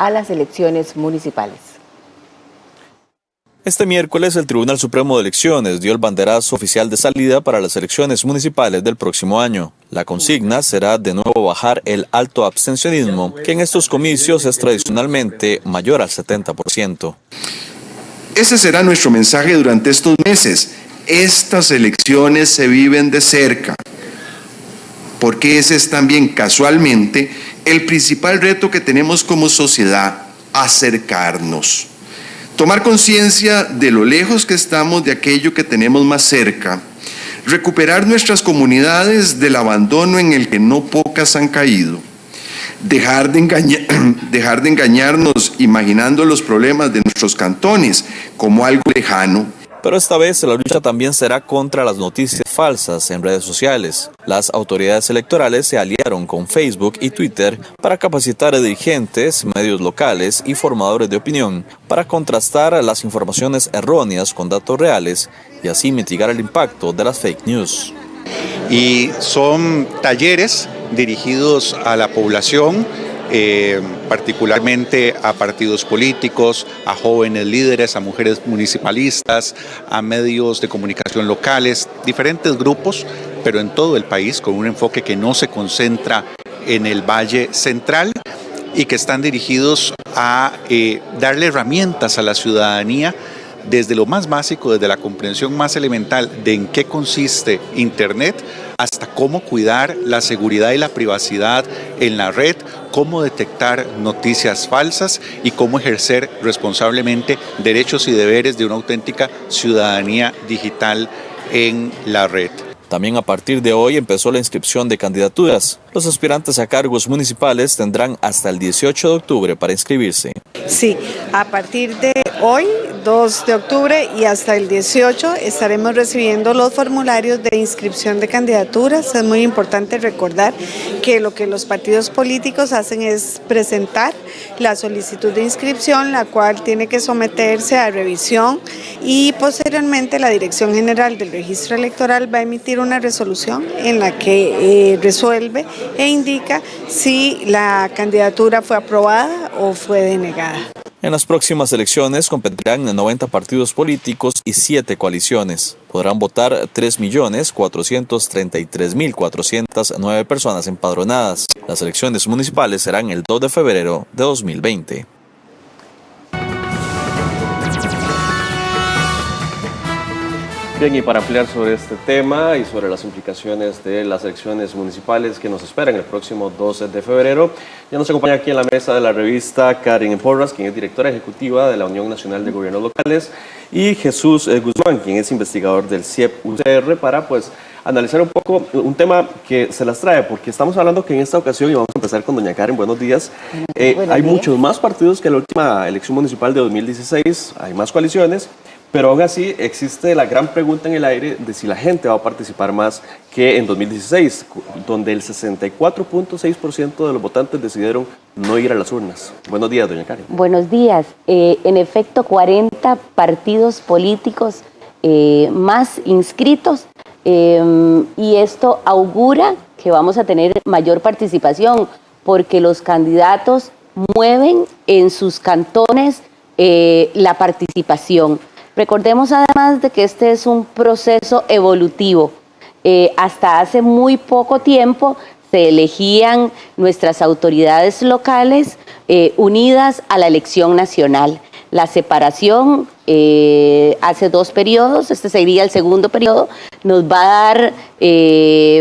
a las elecciones municipales. Este miércoles el Tribunal Supremo de Elecciones dio el banderazo oficial de salida para las elecciones municipales del próximo año. La consigna será de nuevo bajar el alto abstencionismo, que en estos comicios es tradicionalmente mayor al 70%. Ese será nuestro mensaje durante estos meses. Estas elecciones se viven de cerca, porque ese es también casualmente el principal reto que tenemos como sociedad: acercarnos. Tomar conciencia de lo lejos que estamos de aquello que tenemos más cerca, recuperar nuestras comunidades del abandono en el que no pocas han caído, dejar de engañarnos imaginando los problemas de nuestros cantones como algo lejano. Pero esta vez la lucha también será contra las noticias falsas en redes sociales. Las autoridades electorales se aliaron con Facebook y Twitter para capacitar a dirigentes, medios locales y formadores de opinión para contrastar las informaciones erróneas con datos reales y así mitigar el impacto de las fake news. Y son talleres dirigidos a la población, particularmente a partidos políticos, a jóvenes líderes, a mujeres municipalistas, a medios de comunicación locales, diferentes grupos, pero en todo el país, con un enfoque que no se concentra en el Valle Central y que están dirigidos a darle herramientas a la ciudadanía desde lo más básico, desde la comprensión más elemental de en qué consiste Internet, hasta cómo cuidar la seguridad y la privacidad en la red, cómo detectar noticias falsas y cómo ejercer responsablemente derechos y deberes de una auténtica ciudadanía digital en la red. También a partir de hoy empezó la inscripción de candidaturas. Los aspirantes a cargos municipales tendrán hasta el 18 de octubre para inscribirse. Sí, a partir de hoy, 2 de octubre y hasta el 18 estaremos recibiendo los formularios de inscripción de candidaturas. Es muy importante recordar que lo que los partidos políticos hacen es presentar la solicitud de inscripción, la cual tiene que someterse a revisión y posteriormente la Dirección General del Registro Electoral va a emitir una resolución en la que resuelve e indica si la candidatura fue aprobada o fue denegada. En las próximas elecciones competirán 90 partidos políticos y 7 coaliciones. Podrán votar 3.433.409 personas empadronadas. Las elecciones municipales serán el 2 de febrero de 2020. Bien, y para ampliar sobre este tema y sobre las implicaciones de las elecciones municipales que nos esperan el próximo 12 de febrero, ya nos acompaña aquí en la mesa de la revista Karen Porras, quien es directora ejecutiva de la Unión Nacional de Gobiernos Locales, y Jesús Guzmán, quien es investigador del CIEP-UCR, para analizar un poco un tema que se las trae, porque estamos hablando que en esta ocasión, y vamos a empezar con doña Karen, buenos días, hay muchos más partidos que en la última elección municipal de 2016, hay más coaliciones, pero aún así existe la gran pregunta en el aire de si la gente va a participar más que en 2016, donde el 64.6% de los votantes decidieron no ir a las urnas. Buenos días, doña Karen. Buenos días. En efecto, 40 partidos políticos más inscritos, y esto augura que vamos a tener mayor participación, porque los candidatos mueven en sus cantones la participación. Recordemos además de que este es un proceso evolutivo. Hasta hace muy poco tiempo se elegían nuestras autoridades locales unidas a la elección nacional. La separación hace 2 periodos, este sería el segundo periodo, nos va a dar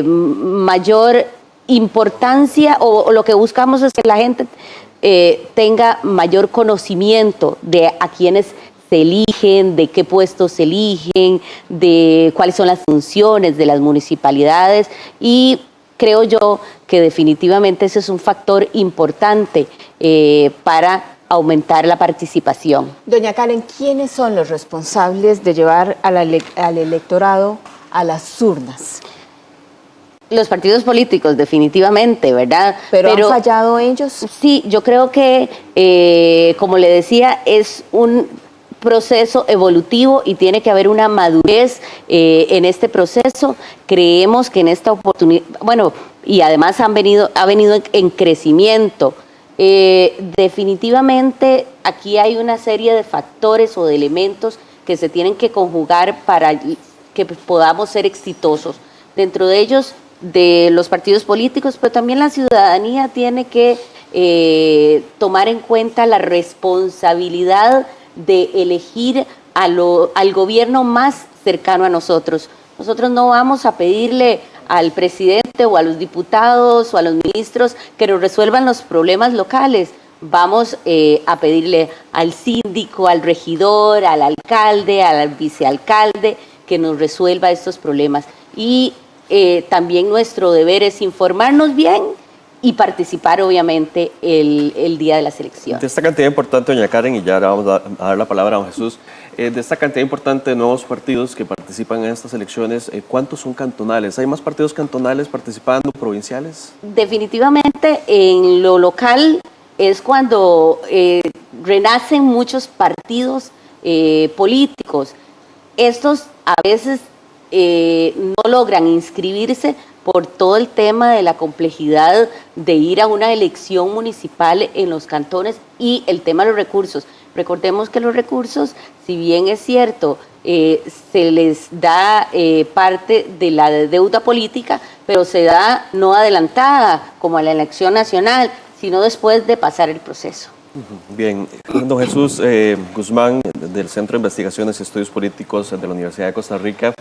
mayor importancia, o lo que buscamos es que la gente tenga mayor conocimiento de a quienes se eligen, de qué puestos se eligen, de cuáles son las funciones de las municipalidades, y creo yo que definitivamente ese es un factor importante para aumentar la participación. Doña Karen, ¿quiénes son los responsables de llevar al electorado a las urnas? Los partidos políticos, definitivamente, ¿verdad? ¿Pero han fallado ellos? Sí, yo creo que, como le decía, es un proceso evolutivo y tiene que haber una madurez en este proceso. Creemos que en esta oportunidad, bueno, y además ha venido en crecimiento Definitivamente aquí hay una serie de factores o de elementos que se tienen que conjugar para que podamos ser exitosos. Dentro de ellos, de los partidos políticos, pero también la ciudadanía tiene que tomar en cuenta la responsabilidad de elegir al gobierno más cercano a nosotros. Nosotros no vamos a pedirle al presidente o a los diputados o a los ministros que nos resuelvan los problemas locales. Vamos a pedirle al síndico, al regidor, al alcalde, al vicealcalde que nos resuelva estos problemas. Y también nuestro deber es informarnos bien y participar, obviamente, el día de las elecciones. De esta cantidad importante, doña Karen, y ya ahora vamos a dar la palabra a don Jesús, de esta cantidad importante de nuevos partidos que participan en estas elecciones, ¿cuántos son cantonales? ¿Hay más partidos cantonales participando, provinciales? Definitivamente, en lo local es cuando renacen muchos partidos políticos. Estos a veces no logran inscribirse por todo el tema de la complejidad de ir a una elección municipal en los cantones y el tema de los recursos. Recordemos que los recursos, si bien es cierto, se les da parte de la deuda política, pero se da no adelantada como a la elección nacional, sino después de pasar el proceso. Bien, don Jesús Guzmán, del Centro de Investigaciones y Estudios Políticos de la Universidad de Costa Rica,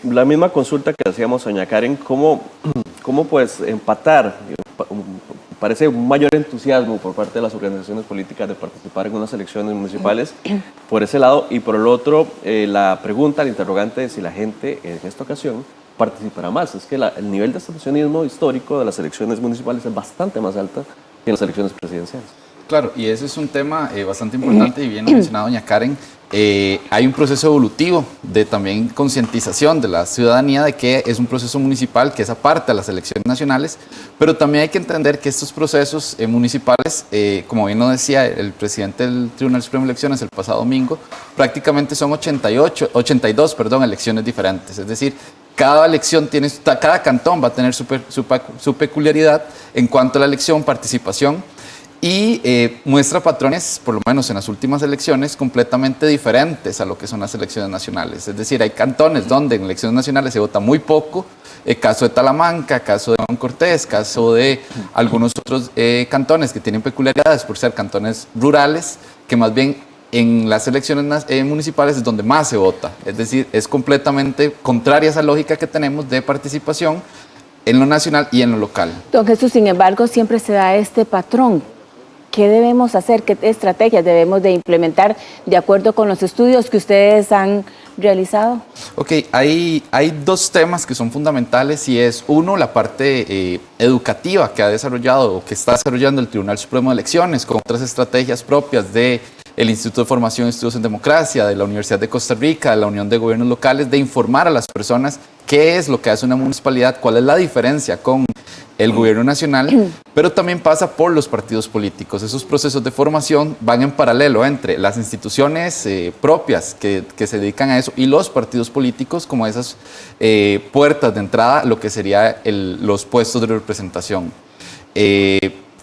la misma consulta que hacíamos a doña Karen, ¿cómo pues empatar? Parece un mayor entusiasmo por parte de las organizaciones políticas de participar en unas elecciones municipales por ese lado, y por el otro, la pregunta, el interrogante de si la gente en esta ocasión participará más. Es que el nivel de abstencionismo histórico de las elecciones municipales es bastante más alta que en las elecciones presidenciales. Claro, y ese es un tema bastante importante y bien lo mencionado doña Karen. Hay un proceso evolutivo de también concientización de la ciudadanía de que es un proceso municipal que es aparte de las elecciones nacionales, pero también hay que entender que estos procesos municipales, como bien lo decía el presidente del Tribunal Supremo de Elecciones el pasado domingo, prácticamente son 82 elecciones diferentes, es decir, cada cantón va a tener su peculiaridad en cuanto a la elección, participación, y muestra patrones, por lo menos en las últimas elecciones, completamente diferentes a lo que son las elecciones nacionales. Es decir, hay cantones donde en elecciones nacionales se vota muy poco, caso de Talamanca, caso de Don Cortés, caso de algunos otros cantones que tienen peculiaridades por ser cantones rurales, que más bien en las elecciones municipales es donde más se vota. Es decir, es completamente contraria a esa lógica que tenemos de participación en lo nacional y en lo local. Don Jesús, sin embargo, siempre se da este patrón. ¿Qué debemos hacer? ¿Qué estrategias debemos de implementar de acuerdo con los estudios que ustedes han realizado? Ok, hay dos temas que son fundamentales y es uno, la parte educativa que ha desarrollado o que está desarrollando el Tribunal Supremo de Elecciones con otras estrategias propias de el Instituto de Formación y Estudios en Democracia, de la Universidad de Costa Rica, de la Unión de Gobiernos Locales, de informar a las personas qué es lo que hace una municipalidad, cuál es la diferencia con el gobierno nacional, pero también pasa por los partidos políticos. Esos procesos de formación van en paralelo entre las instituciones propias que se dedican a eso y los partidos políticos como esas puertas de entrada a lo que serían los puestos de representación.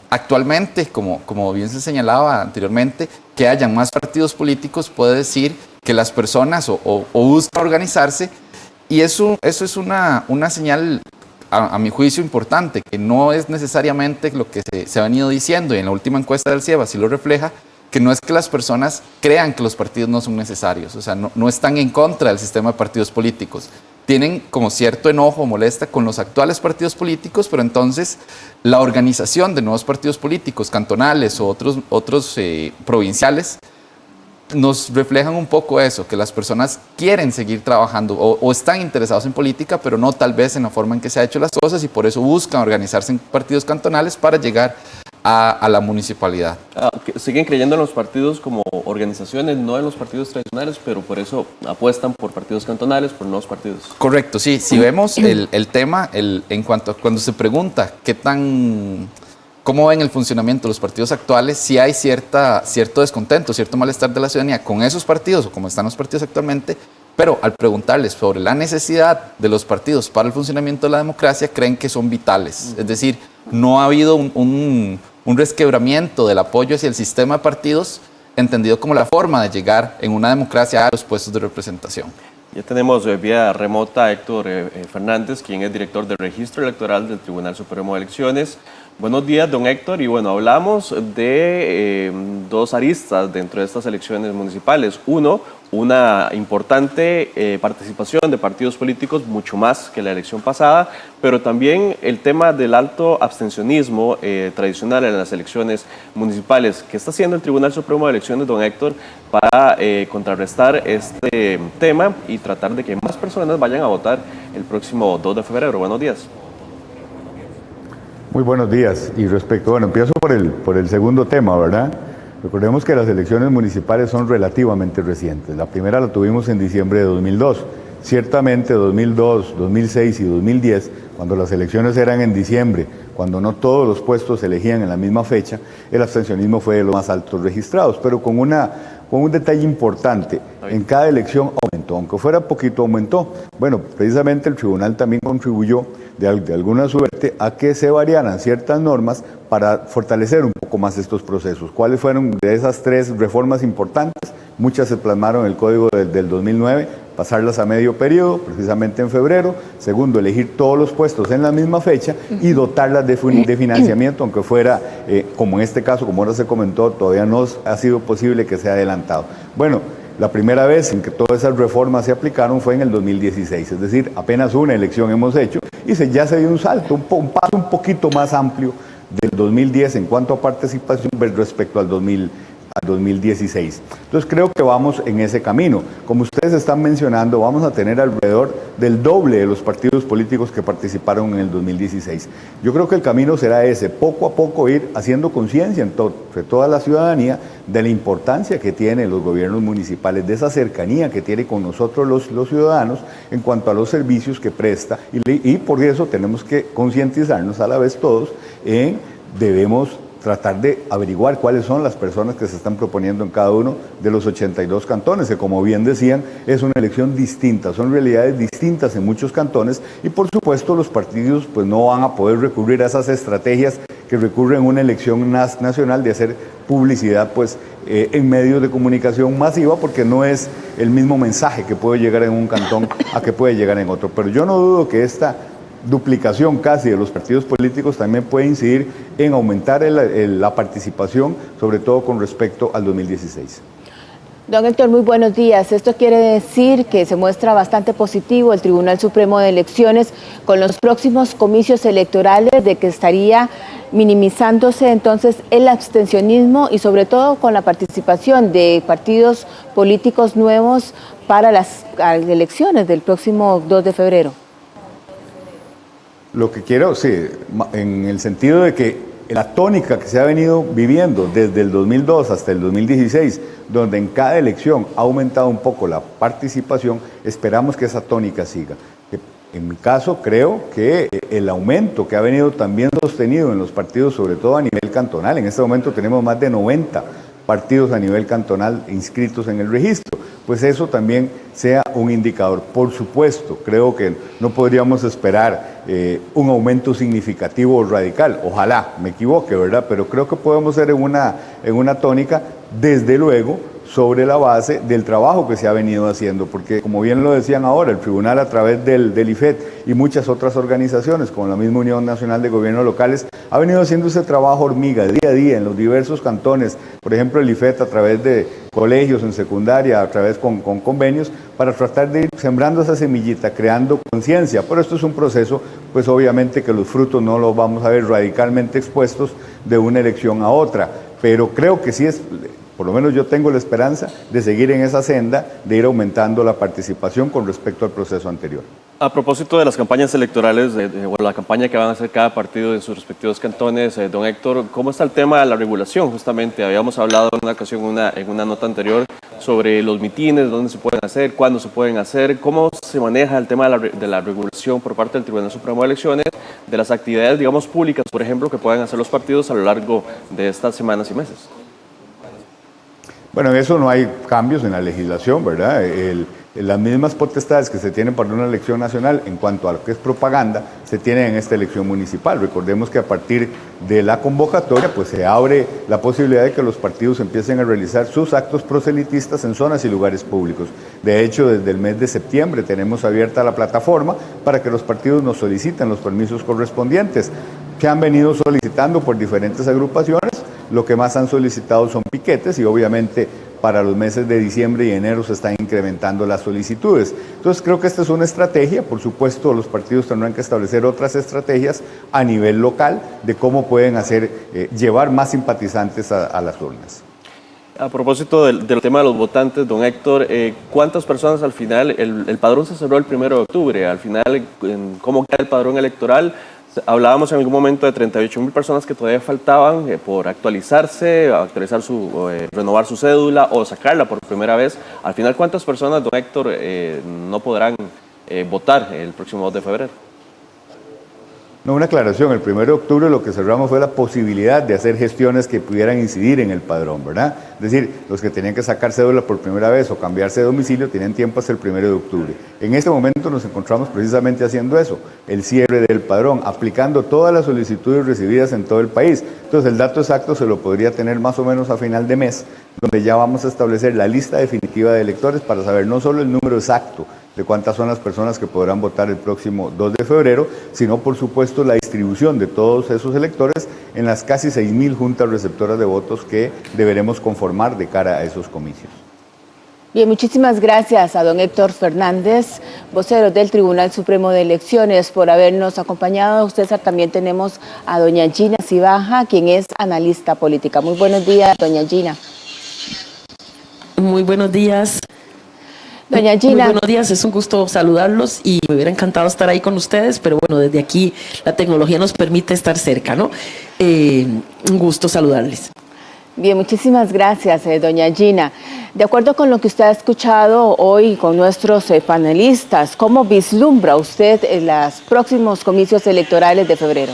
Actualmente, como bien se señalaba anteriormente, que hayan más partidos políticos puede decir que las personas o buscan organizarse, y eso es una señal a mi juicio importante, que no es necesariamente lo que se ha venido diciendo, y en la última encuesta del CIEB así lo refleja, que no es que las personas crean que los partidos no son necesarios, o sea, no están en contra del sistema de partidos políticos. Tienen como cierto enojo o molesta con los actuales partidos políticos, pero entonces la organización de nuevos partidos políticos, cantonales o otros provinciales, nos reflejan un poco eso, que las personas quieren seguir trabajando o están interesados en política, pero no tal vez en la forma en que se ha hecho las cosas, y por eso buscan organizarse en partidos cantonales para llegar a la municipalidad. Siguen creyendo en los partidos como organizaciones, no en los partidos tradicionales, pero por eso apuestan por partidos cantonales, por nuevos partidos. Correcto, sí. Si vemos el tema, en cuanto a cuando se pregunta cómo ven el funcionamiento de los partidos actuales, sí hay cierto descontento, cierto malestar de la ciudadanía con esos partidos o como están los partidos actualmente, pero al preguntarles sobre la necesidad de los partidos para el funcionamiento de la democracia, creen que son vitales. Es decir, no ha habido un un resquebramiento del apoyo hacia el sistema de partidos, entendido como la forma de llegar en una democracia a los puestos de representación. Ya tenemos vía remota a Héctor Fernández, quien es director del Registro Electoral del Tribunal Supremo de Elecciones. Buenos días, don Héctor. Y bueno, hablamos de dos aristas dentro de estas elecciones municipales. Uno, una importante participación de partidos políticos, mucho más que la elección pasada, pero también el tema del alto abstencionismo tradicional en las elecciones municipales. ¿Qué está haciendo el Tribunal Supremo de Elecciones, don Héctor, para contrarrestar este tema y tratar de que más personas vayan a votar el próximo 2 de febrero? Buenos días. Muy buenos días. Y respecto, bueno, empiezo por el segundo tema, ¿verdad? Recordemos que las elecciones municipales son relativamente recientes. La primera la tuvimos en diciembre de 2002. Ciertamente 2002, 2006 y 2010, cuando las elecciones eran en diciembre, cuando no todos los puestos se elegían en la misma fecha, el abstencionismo fue de los más altos registrados, pero con un detalle importante. En cada elección aumentó, aunque fuera poquito aumentó. Bueno, precisamente el tribunal también contribuyó de alguna suerte a que se variaran ciertas normas para fortalecer un poco más estos procesos. ¿Cuáles fueron de esas tres reformas importantes? Muchas se plasmaron en el Código del 2009, pasarlas a medio periodo, precisamente en febrero. Segundo, elegir todos los puestos en la misma fecha y dotarlas de financiamiento, aunque fuera, como en este caso, como ahora se comentó, todavía no ha sido posible que sea adelantado. Bueno, la primera vez en que todas esas reformas se aplicaron fue en el 2016, es decir, apenas una elección hemos hecho y ya se dio un salto, un paso un poquito más amplio del 2010 en cuanto a participación respecto al 2016. Entonces creo que vamos en ese camino. Como ustedes están mencionando, vamos a tener alrededor del doble de los partidos políticos que participaron en el 2016. Yo creo que el camino será ese, poco a poco ir haciendo conciencia entre toda la ciudadanía de la importancia que tienen los gobiernos municipales, de esa cercanía que tiene con nosotros los ciudadanos en cuanto a los servicios que presta y por eso tenemos que concientizarnos a la vez todos debemos tratar de averiguar cuáles son las personas que se están proponiendo en cada uno de los 82 cantones, que como bien decían, es una elección distinta, son realidades distintas en muchos cantones y por supuesto los partidos pues no van a poder recurrir a esas estrategias que recurren a una elección nacional de hacer publicidad pues en medios de comunicación masiva porque no es el mismo mensaje que puede llegar en un cantón a que puede llegar en otro, pero yo no dudo que esta duplicación casi de los partidos políticos también puede incidir en aumentar la participación, sobre todo con respecto al 2016. Don Héctor, muy buenos días. Esto quiere decir que se muestra bastante positivo el Tribunal Supremo de Elecciones con los próximos comicios electorales, de que estaría minimizándose entonces el abstencionismo y sobre todo con la participación de partidos políticos nuevos para las elecciones del próximo 2 de febrero. Lo que quiero, sí, en el sentido de que la tónica que se ha venido viviendo desde el 2002 hasta el 2016, donde en cada elección ha aumentado un poco la participación, esperamos que esa tónica siga. En mi caso, creo que el aumento que ha venido también sostenido en los partidos, sobre todo a nivel cantonal, en este momento tenemos más de 90 partidos a nivel cantonal inscritos en el registro, pues eso también sea un indicador. Por supuesto, creo que no podríamos esperar un aumento significativo o radical, ojalá me equivoque, ¿verdad? Pero creo que podemos ser en una tónica, desde luego, sobre la base del trabajo que se ha venido haciendo, porque como bien lo decían ahora, el tribunal a través del IFET y muchas otras organizaciones, como la misma Unión Nacional de Gobiernos Locales, ha venido haciendo ese trabajo hormiga día a día en los diversos cantones, por ejemplo el IFET a través de colegios en secundaria, a través con convenios, para tratar de ir sembrando esa semillita, creando conciencia, pero esto es un proceso, pues obviamente que los frutos no los vamos a ver radicalmente expuestos de una elección a otra, pero creo que sí es... Por lo menos yo tengo la esperanza de seguir en esa senda, de ir aumentando la participación con respecto al proceso anterior. A propósito de las campañas electorales, o la campaña que van a hacer cada partido en sus respectivos cantones, don Héctor, ¿cómo está el tema de la regulación? Justamente habíamos hablado en una ocasión, en una nota anterior, sobre los mitines, dónde se pueden hacer, cuándo se pueden hacer, cómo se maneja el tema de la regulación por parte del Tribunal Supremo de Elecciones, de las actividades, digamos, públicas, por ejemplo, que puedan hacer los partidos a lo largo de estas semanas y meses. Bueno, en eso no hay cambios en la legislación, ¿verdad? El las mismas potestades que se tienen para una elección nacional en cuanto a lo que es propaganda, se tienen en esta elección municipal. Recordemos que a partir de la convocatoria, pues se abre la posibilidad de que los partidos empiecen a realizar sus actos proselitistas en zonas y lugares públicos. De hecho, desde el mes de septiembre tenemos abierta la plataforma para que los partidos nos soliciten los permisos correspondientes, que han venido solicitando por diferentes agrupaciones. Lo que más han solicitado son piquetes y obviamente para los meses de diciembre y enero se están incrementando las solicitudes. Entonces creo que esta es una estrategia. Por supuesto, los partidos tendrán que establecer otras estrategias a nivel local de cómo pueden llevar más simpatizantes a las urnas. A propósito del tema de los votantes, don Héctor, ¿cuántas personas al final, el padrón se cerró el 1 de octubre, al final, ¿cómo queda el padrón electoral? Hablábamos en algún momento de 38.000 personas que todavía faltaban por actualizarse, renovar su cédula o sacarla por primera vez. Al final, ¿cuántas personas, don Héctor, no podrán votar el próximo 2 de febrero? No, una aclaración. El 1 de octubre lo que cerramos fue la posibilidad de hacer gestiones que pudieran incidir en el padrón, ¿verdad? Es decir, los que tenían que sacar cédula por primera vez o cambiarse de domicilio tenían tiempo hasta el 1 de octubre. En este momento nos encontramos precisamente haciendo eso, el cierre del padrón, aplicando todas las solicitudes recibidas en todo el país. Entonces el dato exacto se lo podría tener más o menos a final de mes, donde ya vamos a establecer la lista definitiva de electores para saber no solo el número exacto de cuántas son las personas que podrán votar el próximo 2 de febrero, sino por supuesto la distribución de todos esos electores en las casi 6.000 juntas receptoras de votos que deberemos conformar de cara a esos comicios. Bien, muchísimas gracias a don Héctor Fernández, vocero del Tribunal Supremo de Elecciones, por habernos acompañado. Usted también tenemos a doña Gina Cibaja, quien es analista política. Muy buenos días, doña Gina. Muy buenos días. Doña Gina. Muy buenos días, es un gusto saludarlos y me hubiera encantado estar ahí con ustedes, pero bueno, desde aquí la tecnología nos permite estar cerca, ¿no? Un gusto saludarles. Bien, muchísimas gracias, doña Gina. De acuerdo con lo que usted ha escuchado hoy con nuestros panelistas, ¿cómo vislumbra usted los próximos comicios electorales de febrero?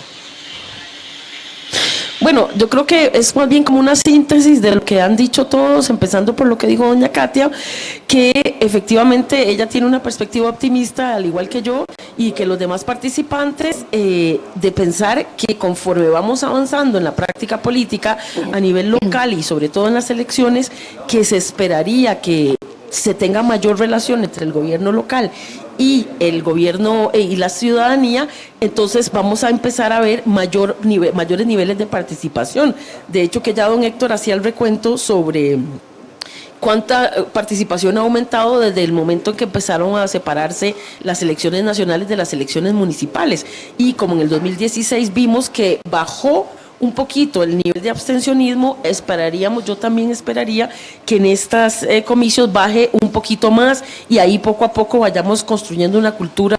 Bueno, yo creo que es más bien como una síntesis de lo que han dicho todos, empezando por lo que dijo doña Katia, que efectivamente ella tiene una perspectiva optimista, al igual que yo, y que los demás participantes, de pensar que conforme vamos avanzando en la práctica política a nivel local y sobre todo en las elecciones, que se esperaría que se tenga mayor relación entre el gobierno local y el gobierno y la ciudadanía, entonces vamos a empezar a ver mayores niveles de participación. De hecho, que ya don Héctor hacía el recuento sobre cuánta participación ha aumentado desde el momento en que empezaron a separarse las elecciones nacionales de las elecciones municipales. Y como en el 2016 vimos que bajó un poquito el nivel de abstencionismo, yo también esperaría que en estos comicios baje un poquito más y ahí poco a poco vayamos construyendo una cultura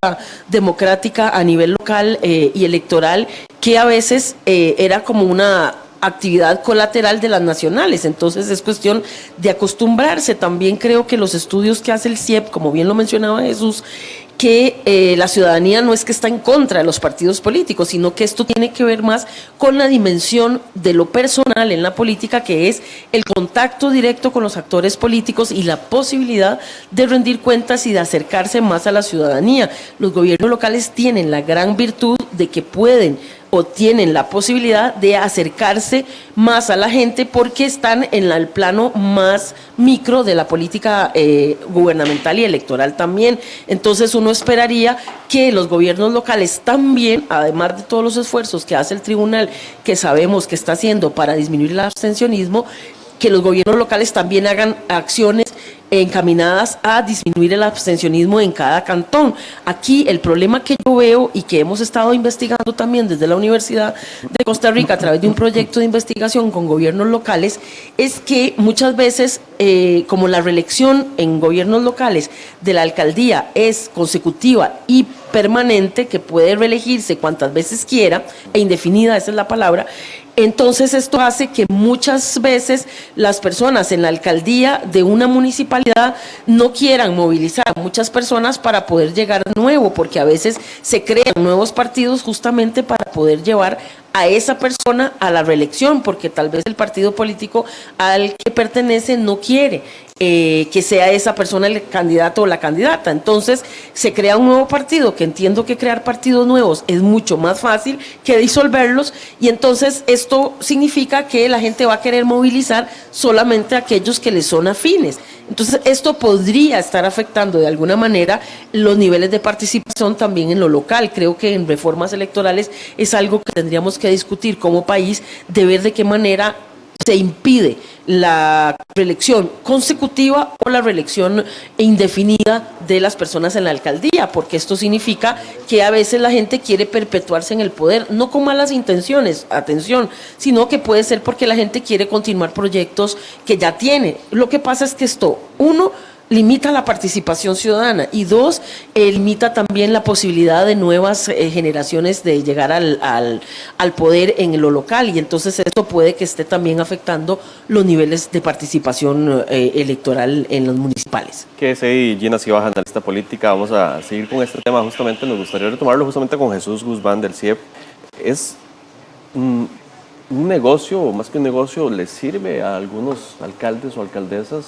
democrática a nivel local y electoral, que a veces era como una actividad colateral de las nacionales. Entonces es cuestión de acostumbrarse. También creo que los estudios que hace el CIEP, como bien lo mencionaba Jesús, que la ciudadanía no es que está en contra de los partidos políticos, sino que esto tiene que ver más con la dimensión de lo personal en la política, que es el contacto directo con los actores políticos y la posibilidad de rendir cuentas y de acercarse más a la ciudadanía. Los gobiernos locales tienen la gran virtud de que pueden o tienen la posibilidad de acercarse más a la gente porque están en el plano más micro de la política gubernamental y electoral también. Entonces uno esperaría que los gobiernos locales también, además de todos los esfuerzos que hace el tribunal, que sabemos que está haciendo para disminuir el abstencionismo, que los gobiernos locales también hagan acciones encaminadas a disminuir el abstencionismo en cada cantón. Aquí el problema que yo veo y que hemos estado investigando también desde la Universidad de Costa Rica a través de un proyecto de investigación con gobiernos locales es que muchas veces, como la reelección en gobiernos locales de la alcaldía es consecutiva y permanente, que puede reelegirse cuantas veces quiera, e indefinida, esa es la palabra, entonces esto hace que muchas veces las personas en la alcaldía de una municipalidad no quieran movilizar a muchas personas para poder llegar de nuevo, porque a veces se crean nuevos partidos justamente para poder llevar a esa persona a la reelección, porque tal vez el partido político al que pertenece no quiere. que sea esa persona el candidato o la candidata. Entonces se crea un nuevo partido, que entiendo que crear partidos nuevos es mucho más fácil que disolverlos, y entonces esto significa que la gente va a querer movilizar solamente a aquellos que les son afines. Entonces esto podría estar afectando de alguna manera los niveles de participación también en lo local. Creo que en reformas electorales es algo que tendríamos que discutir como país, de ver de qué manera se impide la reelección consecutiva o la reelección indefinida de las personas en la alcaldía, porque esto significa que a veces la gente quiere perpetuarse en el poder, no con malas intenciones, atención, sino que puede ser porque la gente quiere continuar proyectos que ya tiene. Lo que pasa es que esto, uno, limita la participación ciudadana, y dos, limita también la posibilidad de nuevas generaciones de llegar al poder en lo local, y entonces esto puede que esté también afectando los niveles de participación electoral en los municipales. Que Gina Cibaja, analista política, vamos a seguir con este tema. Justamente nos gustaría retomarlo justamente con Jesús Guzmán del CIEP. ¿Es un negocio, o más que un negocio, le sirve a algunos alcaldes o alcaldesas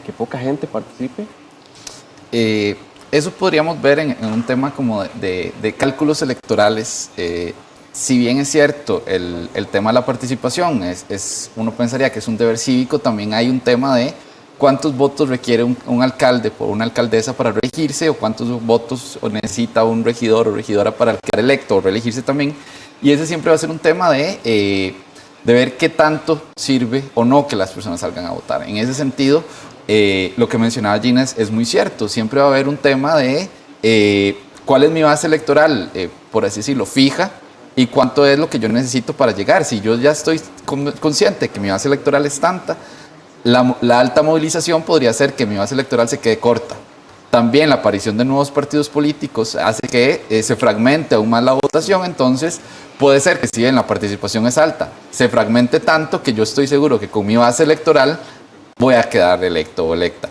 que poca gente participe? Eso podríamos ver en un tema como de cálculos electorales. Si bien es cierto, el tema de la participación uno pensaría que es un deber cívico, también hay un tema de cuántos votos requiere un alcalde por una alcaldesa para reelegirse, o cuántos votos necesita un regidor o regidora para quedar electo o reelegirse también. Y ese siempre va a ser un tema de ver qué tanto sirve o no que las personas salgan a votar. En ese sentido, lo que mencionaba Gina es muy cierto. Siempre va a haber un tema de cuál es mi base electoral, por así decirlo, fija, y cuánto es lo que yo necesito para llegar. Si yo ya estoy consciente que mi base electoral es tanta, la alta movilización podría hacer que mi base electoral se quede corta. También la aparición de nuevos partidos políticos hace que se fragmente aún más la votación. Entonces puede ser que, si bien la participación es alta, se fragmente tanto que yo estoy seguro que con mi base electoral voy a quedar electo o electa.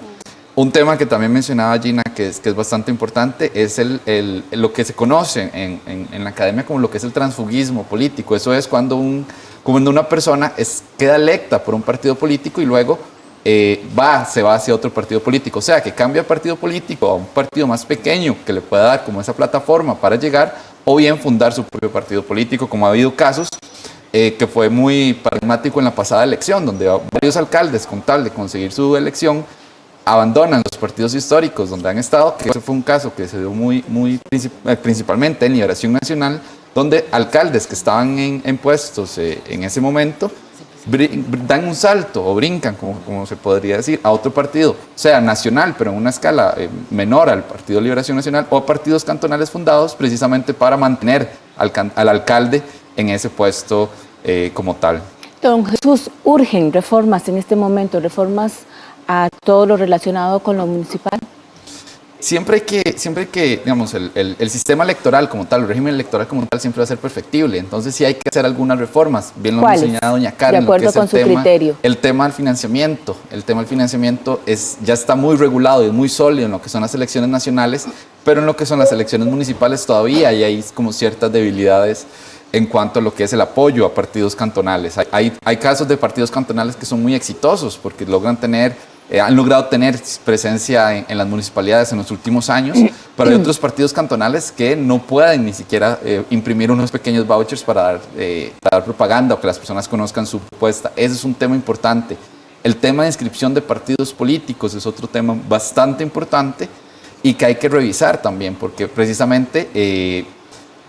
Un tema que también mencionaba Gina, que es bastante importante, es lo que se conoce en la academia como lo que es el transfugismo político. Eso es cuando una persona queda electa por un partido político y luego se va hacia otro partido político. O sea, que cambia de partido político a un partido más pequeño que le pueda dar como esa plataforma para llegar, o bien fundar su propio partido político, como ha habido casos que fue muy paradigmático en la pasada elección, donde varios alcaldes, con tal de conseguir su elección, abandonan los partidos históricos donde han estado, que ese fue un caso que se dio principalmente en Liberación Nacional, donde alcaldes que estaban en puestos en ese momento dan un salto o brincan, como se podría decir, a otro partido, sea nacional, pero en una escala menor al Partido Liberación Nacional, o a partidos cantonales fundados precisamente para mantener al alcalde en ese puesto como tal. Don Jesús, ¿urgen reformas en este momento, reformas a todo lo relacionado con lo municipal? Siempre que digamos, el sistema electoral como tal, el régimen electoral como tal, siempre va a ser perfectible. Entonces sí hay que hacer algunas reformas. Bien lo ha mencionado doña Karen. De acuerdo con su criterio. El tema del financiamiento. El tema del financiamiento ya está muy regulado y es muy sólido en lo que son las elecciones nacionales, pero en lo que son las elecciones municipales todavía hay como ciertas debilidades en cuanto a lo que es el apoyo a partidos cantonales. Hay casos de partidos cantonales que son muy exitosos porque han logrado tener presencia en las municipalidades en los últimos años, pero hay otros partidos cantonales que no pueden ni siquiera imprimir unos pequeños vouchers para dar propaganda o que las personas conozcan su propuesta. Ese es un tema importante. El tema de inscripción de partidos políticos es otro tema bastante importante y que hay que revisar también, porque precisamente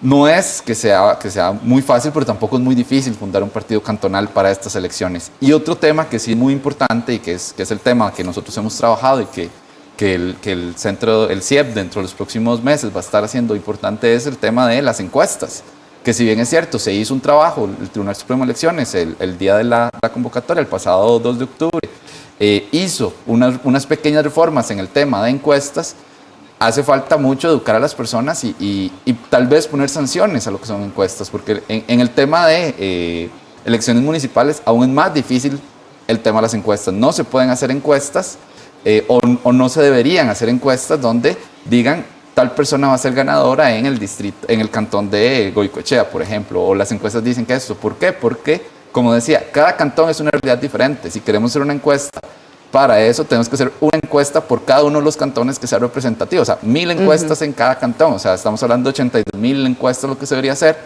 no es que sea muy fácil, pero tampoco es muy difícil fundar un partido cantonal para estas elecciones. Y otro tema que sí es muy importante y que es el tema que nosotros hemos trabajado y que el CIEP dentro de los próximos meses va a estar haciendo importante, es el tema de las encuestas. Que si bien es cierto, se hizo un trabajo, el Tribunal Supremo de Elecciones, el día de la convocatoria, el pasado 2 de octubre, hizo unas pequeñas reformas en el tema de encuestas. Hace falta mucho educar a las personas y tal vez poner sanciones a lo que son encuestas, porque en el tema de elecciones municipales aún es más difícil el tema de las encuestas. No se pueden hacer encuestas o no se deberían hacer encuestas donde digan tal persona va a ser ganadora en el cantón de Goicoechea, por ejemplo, o las encuestas dicen que eso. ¿Por qué? Porque, como decía, cada cantón es una realidad diferente. Si queremos hacer una encuesta Para eso tenemos que hacer una encuesta por cada uno de los cantones que sea representativo, o sea, 1000 encuestas en cada cantón, o sea, estamos hablando de 82.000 encuestas lo que se debería hacer.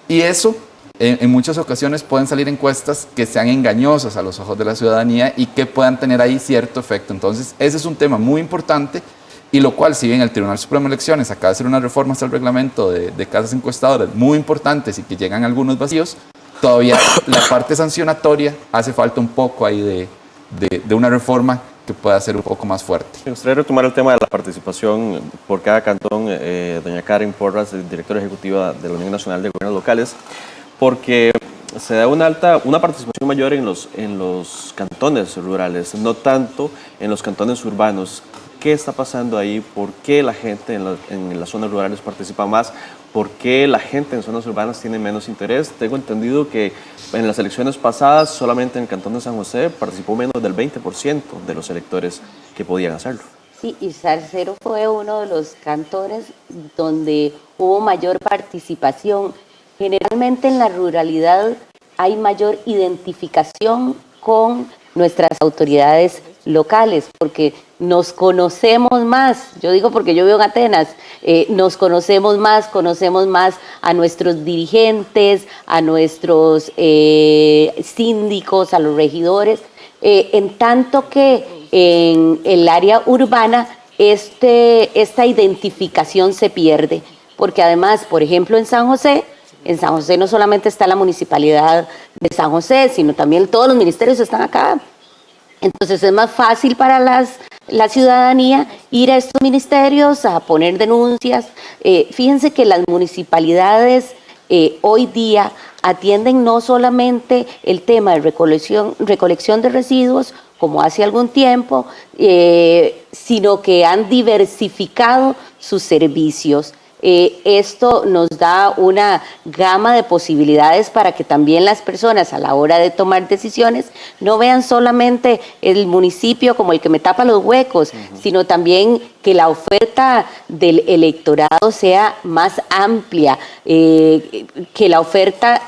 Y eso, en muchas ocasiones pueden salir encuestas que sean engañosas a los ojos de la ciudadanía y que puedan tener ahí cierto efecto. Entonces, ese es un tema muy importante y lo cual, si bien el Tribunal Supremo de Elecciones acaba de hacer unas reformas al reglamento de casas encuestadoras muy importantes y que llegan algunos vacíos, todavía la parte sancionatoria hace falta un poco ahí de una reforma que pueda ser un poco más fuerte. Me gustaría retomar el tema de la participación por cada cantón, doña Karen Porras, directora ejecutiva de la Unión Nacional de Gobiernos Locales, porque se da una participación mayor en los cantones rurales, no tanto en los cantones urbanos. ¿Qué está pasando ahí? ¿Por qué la gente en las zonas rurales participa más? ¿Por qué la gente en zonas urbanas tiene menos interés? Tengo entendido que en las elecciones pasadas solamente en el cantón de San José participó menos del 20% de los electores que podían hacerlo. Sí, y Salcero fue uno de los cantones donde hubo mayor participación. Generalmente en la ruralidad hay mayor identificación con nuestras autoridades locales, porque nos conocemos más. Yo digo porque yo vivo en Atenas, nos conocemos más a nuestros dirigentes, a nuestros síndicos, a los regidores, en tanto que en el área urbana esta identificación se pierde, porque además, por ejemplo, en San José no solamente está la municipalidad de San José, sino también todos los ministerios están acá. Entonces es más fácil para la ciudadanía ir a estos ministerios a poner denuncias. Fíjense que las municipalidades hoy día atienden no solamente el tema de recolección de residuos, como hace algún tiempo, sino que han diversificado sus servicios. Esto nos da una gama de posibilidades para que también las personas a la hora de tomar decisiones no vean solamente el municipio como el que me tapa los huecos, sino también que la oferta del electorado sea más amplia, que la oferta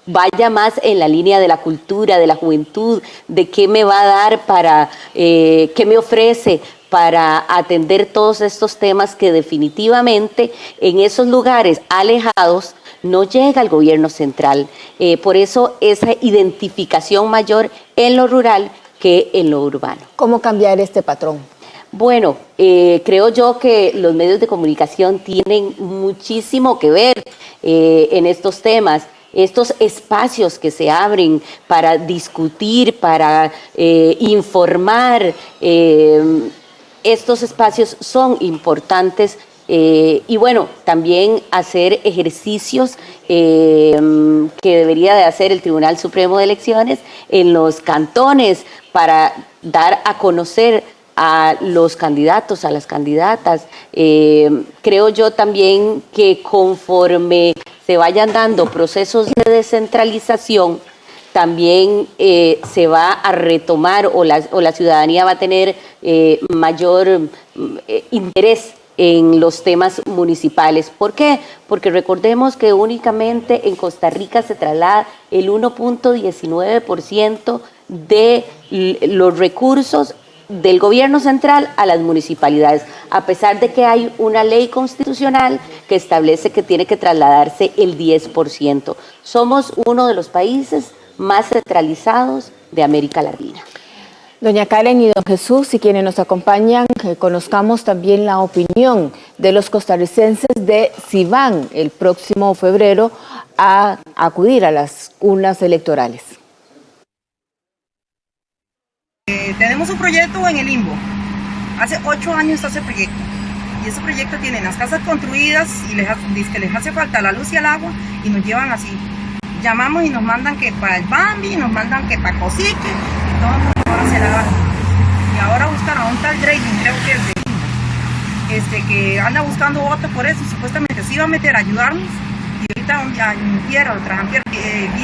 vaya más en la línea de la cultura, de la juventud, de qué me va a dar para, qué me ofrece para atender todos estos temas que definitivamente en esos lugares alejados no llega el gobierno central. Por eso esa identificación mayor en lo rural que en lo urbano. ¿Cómo cambiar este patrón? Bueno, creo yo que los medios de comunicación tienen muchísimo que ver en estos temas. Estos espacios que se abren para discutir, para informar, estos espacios son importantes y bueno, también hacer ejercicios que debería de hacer el Tribunal Supremo de Elecciones en los cantones para dar a conocer a los candidatos, a las candidatas. Creo yo también que conforme se vayan dando procesos de descentralización, también se va a retomar o la ciudadanía va a tener mayor interés en los temas municipales. ¿Por qué? Porque recordemos que únicamente en Costa Rica se traslada el 1.19% de los recursos del gobierno central a las municipalidades, a pesar de que hay una ley constitucional que establece que tiene que trasladarse el 10%. Somos uno de los países más centralizados de América Latina. Doña Karen y don Jesús, y quienes nos acompañan, conozcamos también la opinión de los costarricenses de si van el próximo febrero a acudir a las urnas electorales. Tenemos un proyecto en el limbo. Hace 8 años está ese proyecto. Y ese proyecto tiene las casas construidas y les hace falta la luz y el agua y nos llevan así. Llamamos y nos mandan que para el Bambi, nos mandan que para Cosique y todo el mundo ahora se la da. Y ahora buscan a un tal Drayden, creo que es de que anda buscando votos por eso, supuestamente se iba a meter a ayudarnos. Y ahorita vi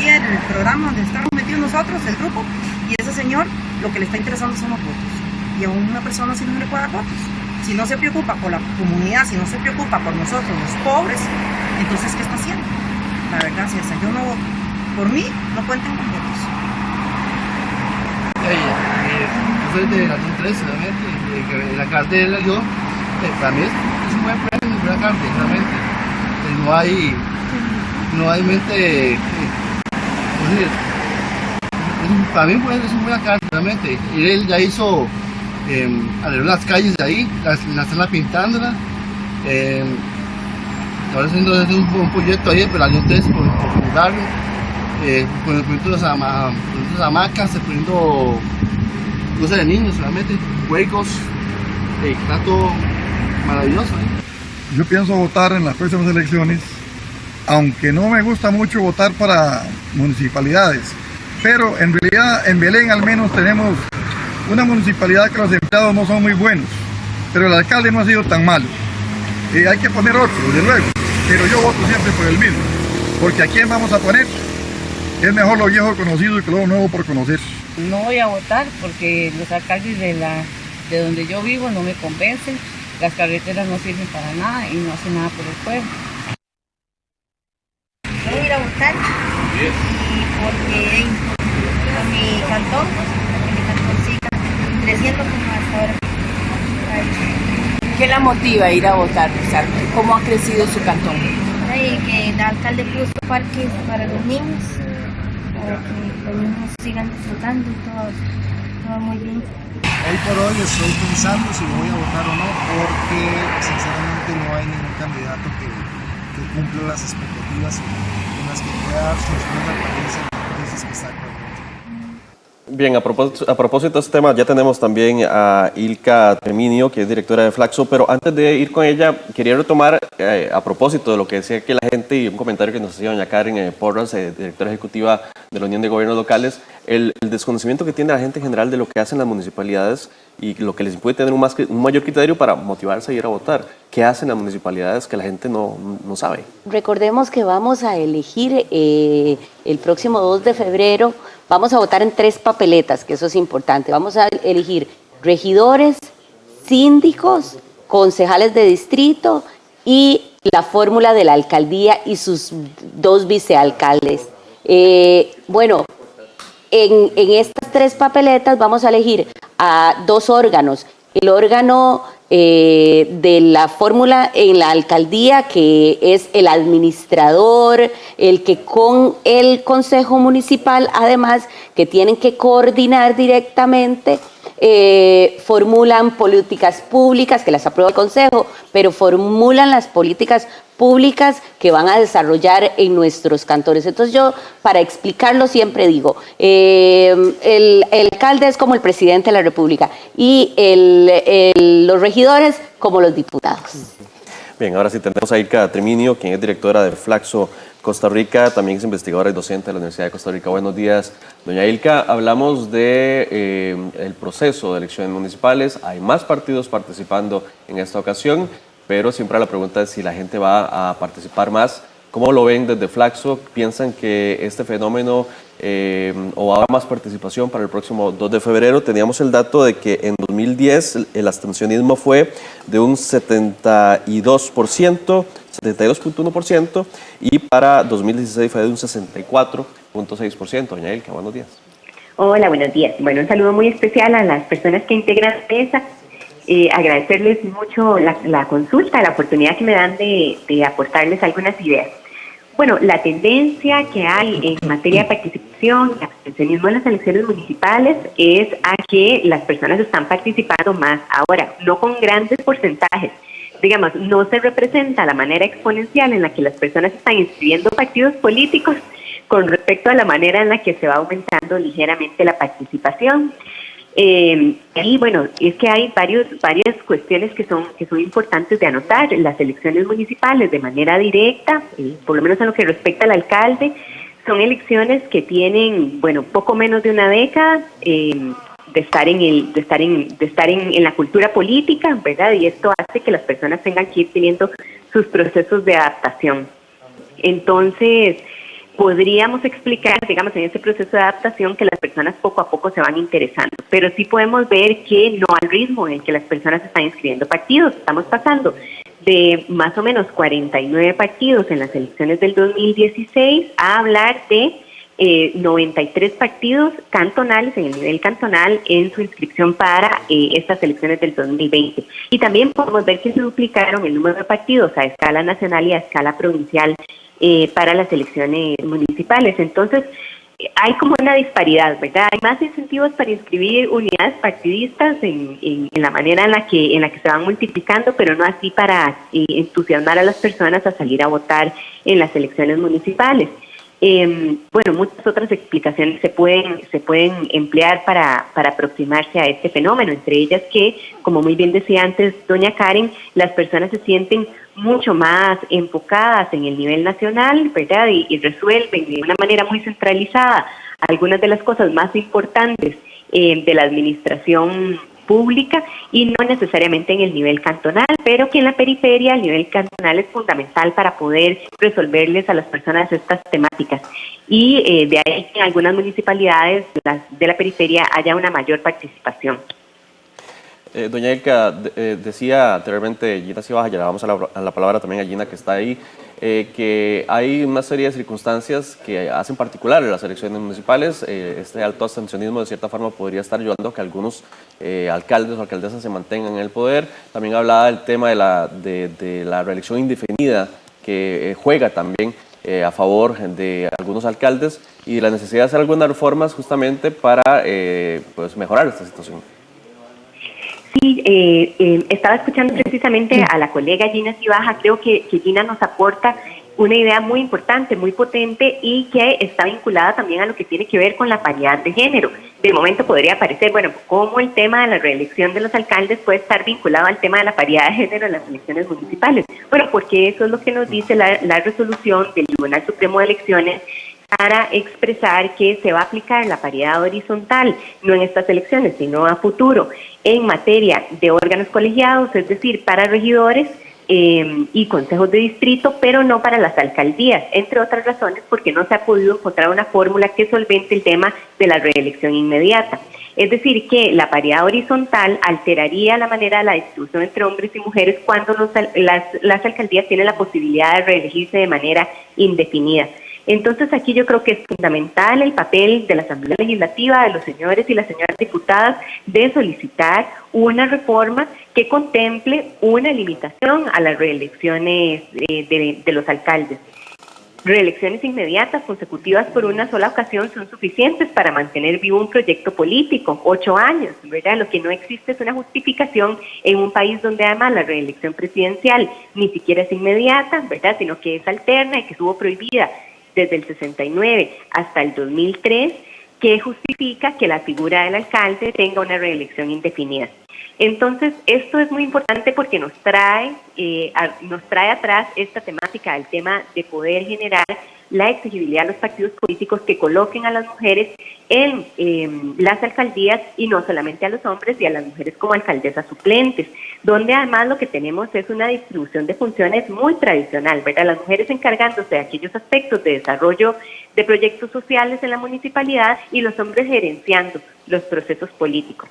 el programa donde estamos metidos nosotros, el grupo, y ese señor lo que le está interesando son los votos. Y a una persona si no le puede dar votos, si no se preocupa por la comunidad, si no se preocupa por nosotros los pobres, entonces ¿qué está haciendo? La verdad es esa, yo no voto. Por mí, no cuenten con votos. Yo soy de la Región 3, realmente, el alcalde de la región, para mí es un buen premio, un buen alcalde, realmente. No hay mente, para mí es un buen alcalde, realmente. Y él ya hizo, arregló las calles de ahí, las están pintándolas. Ahora haciendo un proyecto ahí, pero la Región 3 por su barrio, poniendo las hamacas, poniendo cosas de niños, realmente, juegos, está todo maravilloso. Yo pienso votar en las próximas elecciones, aunque no me gusta mucho votar para municipalidades, pero en realidad en Belén al menos tenemos una municipalidad que los empleados no son muy buenos, pero el alcalde no ha sido tan malo. Hay que poner otro, desde luego, pero yo voto siempre por el mismo, porque ¿a quién vamos a poner? Es mejor lo viejo conocido que lo nuevo por conocer. No voy a votar porque los alcaldes de donde yo vivo no me convencen, las carreteras no sirven para nada y no hacen nada por el pueblo. Yo voy a ir a votar porque con mi cantón siga creciendo como hasta ahora. ¿Qué la motiva a ir a votar? O sea, ¿cómo ha crecido su cantón? Que el alcalde puso parques para los niños, para que los niños sigan disfrutando y todo muy bien. Hoy por hoy estoy pensando si voy a votar o no, porque sinceramente no hay ningún candidato que cumpla las expectativas en las que pueda dar soluciones al país en la crisis que está actualmente. Bien, a propósito de este tema, ya tenemos también a Ilka Treminio, que es directora de Flaxo, pero antes de ir con ella, quería retomar, a propósito de lo que decía aquí la gente y un comentario que nos hacía doña Karen Porras, directora ejecutiva de la Unión de Gobiernos Locales, el desconocimiento que tiene la gente en general de lo que hacen las municipalidades y lo que les puede tener un mayor criterio para motivarse a ir a votar. ¿Qué hacen las municipalidades que la gente no sabe? Recordemos que vamos a elegir el próximo 2 de febrero, vamos a votar en 3 papeletas, que eso es importante. Vamos a elegir regidores, síndicos, concejales de distrito y la fórmula de la alcaldía y sus 2 vicealcaldes. Bueno, en estas 3 papeletas vamos a elegir a 2 órganos. El órgano de la fórmula en la alcaldía, que es el administrador, el que con el consejo municipal, además, que tienen que coordinar directamente, formulan políticas públicas que las aprueba el consejo, pero formulan las políticas públicas que van a desarrollar en nuestros cantones. Entonces yo, para explicarlo, siempre digo, el alcalde es como el presidente de la República y los regidores como los diputados. Bien, ahora sí tenemos a Ilka Treminio, quien es directora de Flaxo Costa Rica, también es investigadora y docente de la Universidad de Costa Rica. Buenos días, doña Ilka. Hablamos de el proceso de elecciones municipales. Hay más partidos participando en esta ocasión, pero siempre la pregunta es si la gente va a participar más. ¿Cómo lo ven desde Flaxo? ¿Piensan que este fenómeno o habrá más participación para el próximo 2 de febrero? Teníamos el dato de que en 2010 el abstencionismo fue de un 72.1%, y para 2016 fue de un 64.6%. Doña Ilka, buenos días. Hola, buenos días. Bueno, un saludo muy especial a las personas que integran la mesa. Agradecerles mucho la consulta, la oportunidad que me dan de aportarles algunas ideas. Bueno, la tendencia que hay en materia de participación y abstencionismo en las elecciones municipales es a que las personas están participando más. Ahora, no con grandes porcentajes. Digamos, no se representa la manera exponencial en la que las personas están inscribiendo partidos políticos con respecto a la manera en la que se va aumentando ligeramente la participación. Y bueno, es que hay varias cuestiones que son importantes de anotar. Las elecciones municipales de manera directa, por lo menos en lo que respecta al alcalde, son elecciones que tienen, bueno, poco menos de una década de estar en la cultura política, ¿verdad? Y esto hace que las personas tengan que ir teniendo sus procesos de adaptación. Entonces, podríamos explicar, digamos, en ese proceso de adaptación que las personas poco a poco se van interesando, pero sí podemos ver que no al ritmo en que las personas están inscribiendo partidos. Estamos pasando de más o menos 49 partidos en las elecciones del 2016 a hablar de 93 partidos cantonales en el nivel cantonal en su inscripción para estas elecciones del 2020. Y también podemos ver que se duplicaron el número de partidos a escala nacional y a escala provincial para las elecciones municipales. Entonces, hay como una disparidad, ¿verdad? Hay más incentivos para inscribir unidades partidistas en la manera en la que se van multiplicando, pero no así para entusiasmar a las personas a salir a votar en las elecciones municipales. Bueno, muchas otras explicaciones se pueden emplear para aproximarse a este fenómeno, entre ellas que, como muy bien decía antes doña Karen, las personas se sienten mucho más enfocadas en el nivel nacional, ¿verdad? Y resuelven de una manera muy centralizada algunas de las cosas más importantes de la administración pública y no necesariamente en el nivel cantonal, pero que en la periferia el nivel cantonal es fundamental para poder resolverles a las personas estas temáticas. Y de ahí que en algunas municipalidades de la periferia haya una mayor participación. Doña Elka, decía anteriormente Gina Cibaja, ya le vamos a la palabra también a Gina que está ahí, que hay una serie de circunstancias que hacen particulares las elecciones municipales. Este alto abstencionismo de cierta forma podría estar ayudando a que algunos alcaldes o alcaldesas se mantengan en el poder. También hablaba del tema de la reelección indefinida que juega también a favor de algunos alcaldes y de la necesidad de hacer algunas reformas justamente para pues mejorar esta situación. Sí, estaba escuchando precisamente a la colega Gina Cibaja. Creo que Gina nos aporta una idea muy importante, muy potente y que está vinculada también a lo que tiene que ver con la paridad de género. De momento podría parecer, bueno, cómo el tema de la reelección de los alcaldes puede estar vinculado al tema de la paridad de género en las elecciones municipales. Bueno, porque eso es lo que nos dice la resolución del Tribunal Supremo de Elecciones para expresar que se va a aplicar la paridad horizontal, no en estas elecciones, sino a futuro, en materia de órganos colegiados, es decir, para regidores y consejos de distrito, pero no para las alcaldías, entre otras razones porque no se ha podido encontrar una fórmula que solvente el tema de la reelección inmediata. Es decir, que la paridad horizontal alteraría la manera de la distribución entre hombres y mujeres cuando las alcaldías tienen la posibilidad de reelegirse de manera indefinida. Entonces aquí yo creo que es fundamental el papel de la Asamblea Legislativa, de los señores y las señoras diputadas, de solicitar una reforma que contemple una limitación a las reelecciones de los alcaldes. Reelecciones inmediatas consecutivas por una sola ocasión son suficientes para mantener vivo un proyecto político, 8 años, ¿verdad? Lo que no existe es una justificación en un país donde además la reelección presidencial ni siquiera es inmediata, ¿verdad? Sino que es alterna y que estuvo prohibida desde el 69 hasta el 2003, que justifica que la figura del alcalde tenga una reelección indefinida. Entonces, esto es muy importante porque nos trae atrás esta temática del tema de poder generar la exigibilidad a los partidos políticos que coloquen a las mujeres en las alcaldías y no solamente a los hombres y a las mujeres como alcaldesas suplentes, donde además lo que tenemos es una distribución de funciones muy tradicional, ¿verdad? Las mujeres encargándose de aquellos aspectos de desarrollo de proyectos sociales en la municipalidad y los hombres gerenciando los procesos políticos.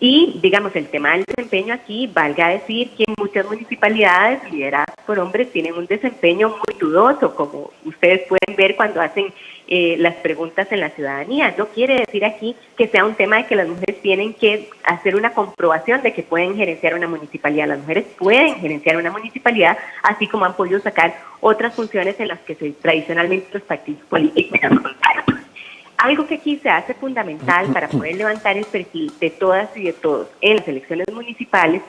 Y, digamos, el tema del desempeño aquí, valga decir que muchas municipalidades lideradas por hombres tienen un desempeño muy dudoso, como ustedes pueden ver cuando hacen las preguntas en la ciudadanía. No quiere decir aquí que sea un tema de que las mujeres tienen que hacer una comprobación de que pueden gerenciar una municipalidad. Las mujeres pueden gerenciar una municipalidad, así como han podido sacar otras funciones en las que tradicionalmente los partidos políticos han contado. Algo que aquí se hace fundamental para poder levantar el perfil de todas y de todos en las elecciones municipales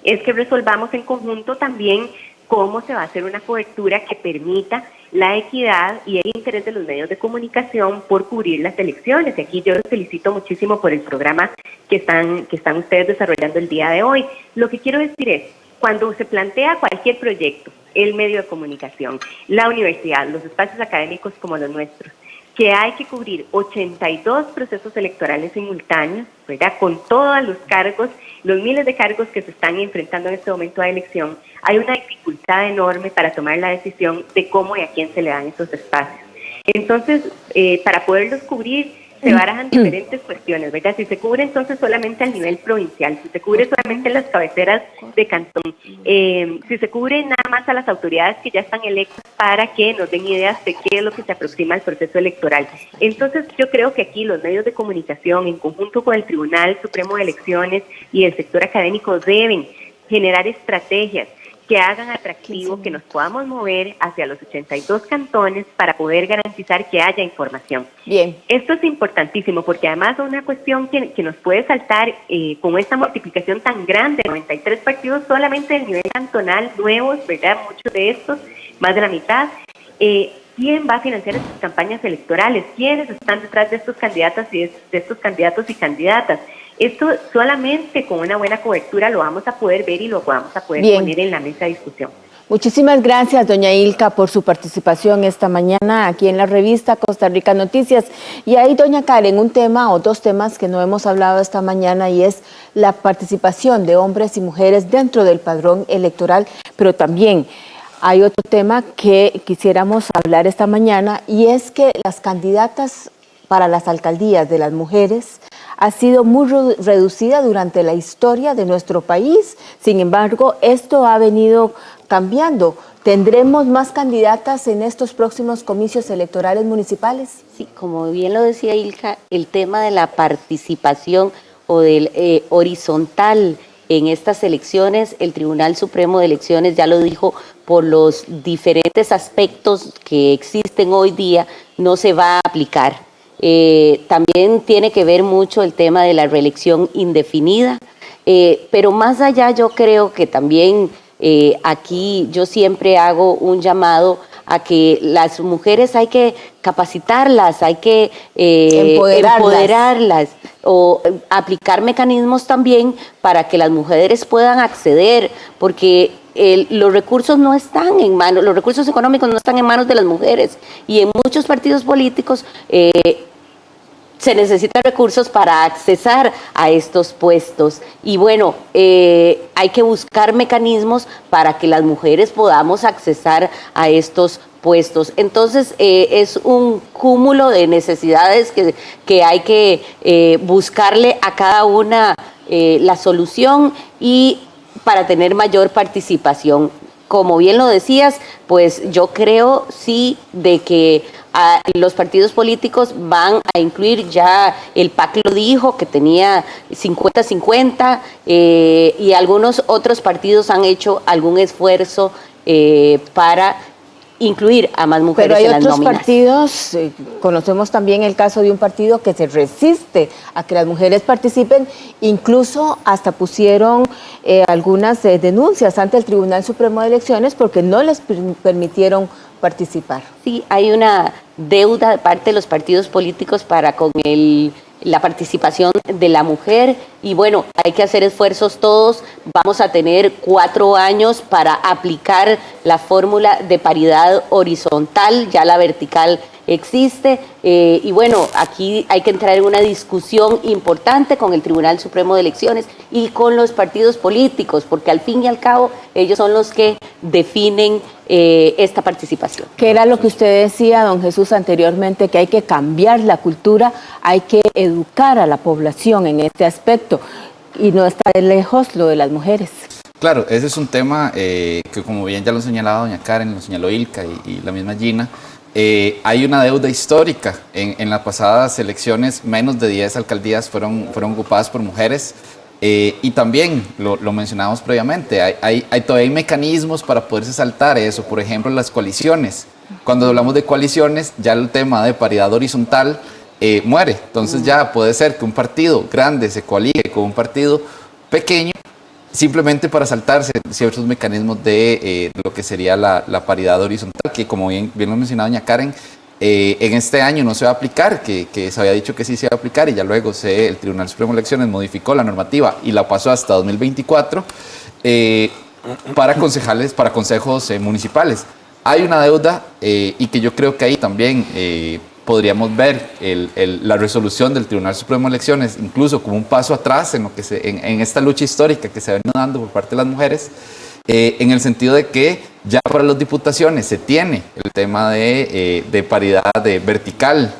es que resolvamos en conjunto también cómo se va a hacer una cobertura que permita la equidad y el interés de los medios de comunicación por cubrir las elecciones. Y aquí yo los felicito muchísimo por el programa que están ustedes desarrollando el día de hoy. Lo que quiero decir es, cuando se plantea cualquier proyecto, el medio de comunicación, la universidad, los espacios académicos como los nuestros, que hay que cubrir 82 procesos electorales simultáneos, ¿verdad? Con todos los cargos, los miles de cargos que se están enfrentando en este momento a elección, hay una dificultad enorme para tomar la decisión de cómo y a quién se le dan esos espacios. Entonces, para poderlos cubrir, se barajan diferentes cuestiones, ¿verdad? Si se cubre entonces solamente al nivel provincial, si se cubre solamente en las cabeceras de cantón, si se cubre nada más a las autoridades que ya están electas para que nos den ideas de qué es lo que se aproxima al proceso electoral. Entonces yo creo que aquí los medios de comunicación, en conjunto con el Tribunal Supremo de Elecciones y el sector académico, deben generar estrategias que hagan atractivo que nos podamos mover hacia los 82 cantones para poder garantizar que haya información. Bien. Esto es importantísimo porque además una cuestión que nos puede saltar con esta multiplicación tan grande, 93 partidos solamente del nivel cantonal, nuevos, ¿verdad? Muchos de estos, más de la mitad. ¿Quién va a financiar estas campañas electorales? ¿Quiénes están detrás de estos candidatos y candidatas? Esto solamente con una buena cobertura lo vamos a poder ver y lo vamos a poder poner en la mesa de discusión. Muchísimas gracias, doña Ilka, por su participación esta mañana aquí en la revista Costa Rica Noticias. Y ahí, doña Karen, un tema o dos temas que no hemos hablado esta mañana, y es la participación de hombres y mujeres dentro del padrón electoral, pero también hay otro tema que quisiéramos hablar esta mañana, y es que las candidatas para las alcaldías de las mujeres ha sido muy reducida durante la historia de nuestro país. Sin embargo, esto ha venido cambiando. ¿Tendremos más candidatas en estos próximos comicios electorales municipales? Sí, como bien lo decía Ilka, el tema de la participación o del horizontal en estas elecciones, el Tribunal Supremo de Elecciones ya lo dijo, por los diferentes aspectos que existen hoy día, no se va a aplicar. También tiene que ver mucho el tema de la reelección indefinida, pero más allá yo creo que también aquí yo siempre hago un llamado a que las mujeres hay que capacitarlas, hay que empoderarlas o aplicar mecanismos también para que las mujeres puedan acceder, porque los recursos no están en manos, los recursos económicos no están en manos de las mujeres, y en muchos partidos políticos se necesitan recursos para accesar a estos puestos. Y bueno, hay que buscar mecanismos para que las mujeres podamos accesar a estos puestos. Entonces, es un cúmulo de necesidades que hay que buscarle a cada una la solución y para tener mayor participación. Como bien lo decías, pues yo creo sí de que los partidos políticos van a incluir, ya el PAC lo dijo, que tenía 50-50, y algunos otros partidos han hecho algún esfuerzo para incluir a más mujeres en las nóminas. Pero hay otros partidos, conocemos también el caso de un partido que se resiste a que las mujeres participen, incluso hasta pusieron algunas denuncias ante el Tribunal Supremo de Elecciones porque no les permitieron participar. Sí, hay una deuda de parte de los partidos políticos para con la participación de la mujer, y bueno, hay que hacer esfuerzos todos. Vamos a tener 4 años para aplicar la fórmula de paridad horizontal, ya la vertical existe, y bueno, aquí hay que entrar en una discusión importante con el Tribunal Supremo de Elecciones y con los partidos políticos, porque al fin y al cabo ellos son los que definen esta participación. ¿Qué era lo que usted decía, don Jesús, anteriormente? Que hay que cambiar la cultura, hay que educar a la población en este aspecto, y no está de lejos lo de las mujeres. Claro, ese es un tema que, como bien ya lo señalaba doña Karen, lo señaló Ilka y la misma Gina. Hay una deuda histórica. En las pasadas elecciones, menos de 10 alcaldías fueron ocupadas por mujeres. Y también, lo mencionábamos previamente, hay todavía mecanismos para poderse saltar eso. Por ejemplo, las coaliciones. Cuando hablamos de coaliciones, ya el tema de paridad horizontal muere. Entonces ya puede ser que un partido grande se coaligue con un partido pequeño, simplemente para saltarse ciertos mecanismos de lo que sería la paridad horizontal, que como bien lo mencionaba doña Karen, en este año no se va a aplicar, que se había dicho que sí se iba a aplicar, y ya luego el Tribunal Supremo de Elecciones modificó la normativa y la pasó hasta 2024 para concejales, para consejos municipales. Hay una deuda y que yo creo que ahí también podríamos ver la resolución del Tribunal Supremo de Elecciones incluso como un paso atrás en esta lucha histórica que se ha venido dando por parte de las mujeres, en el sentido de que ya para las diputaciones se tiene el tema de paridad vertical,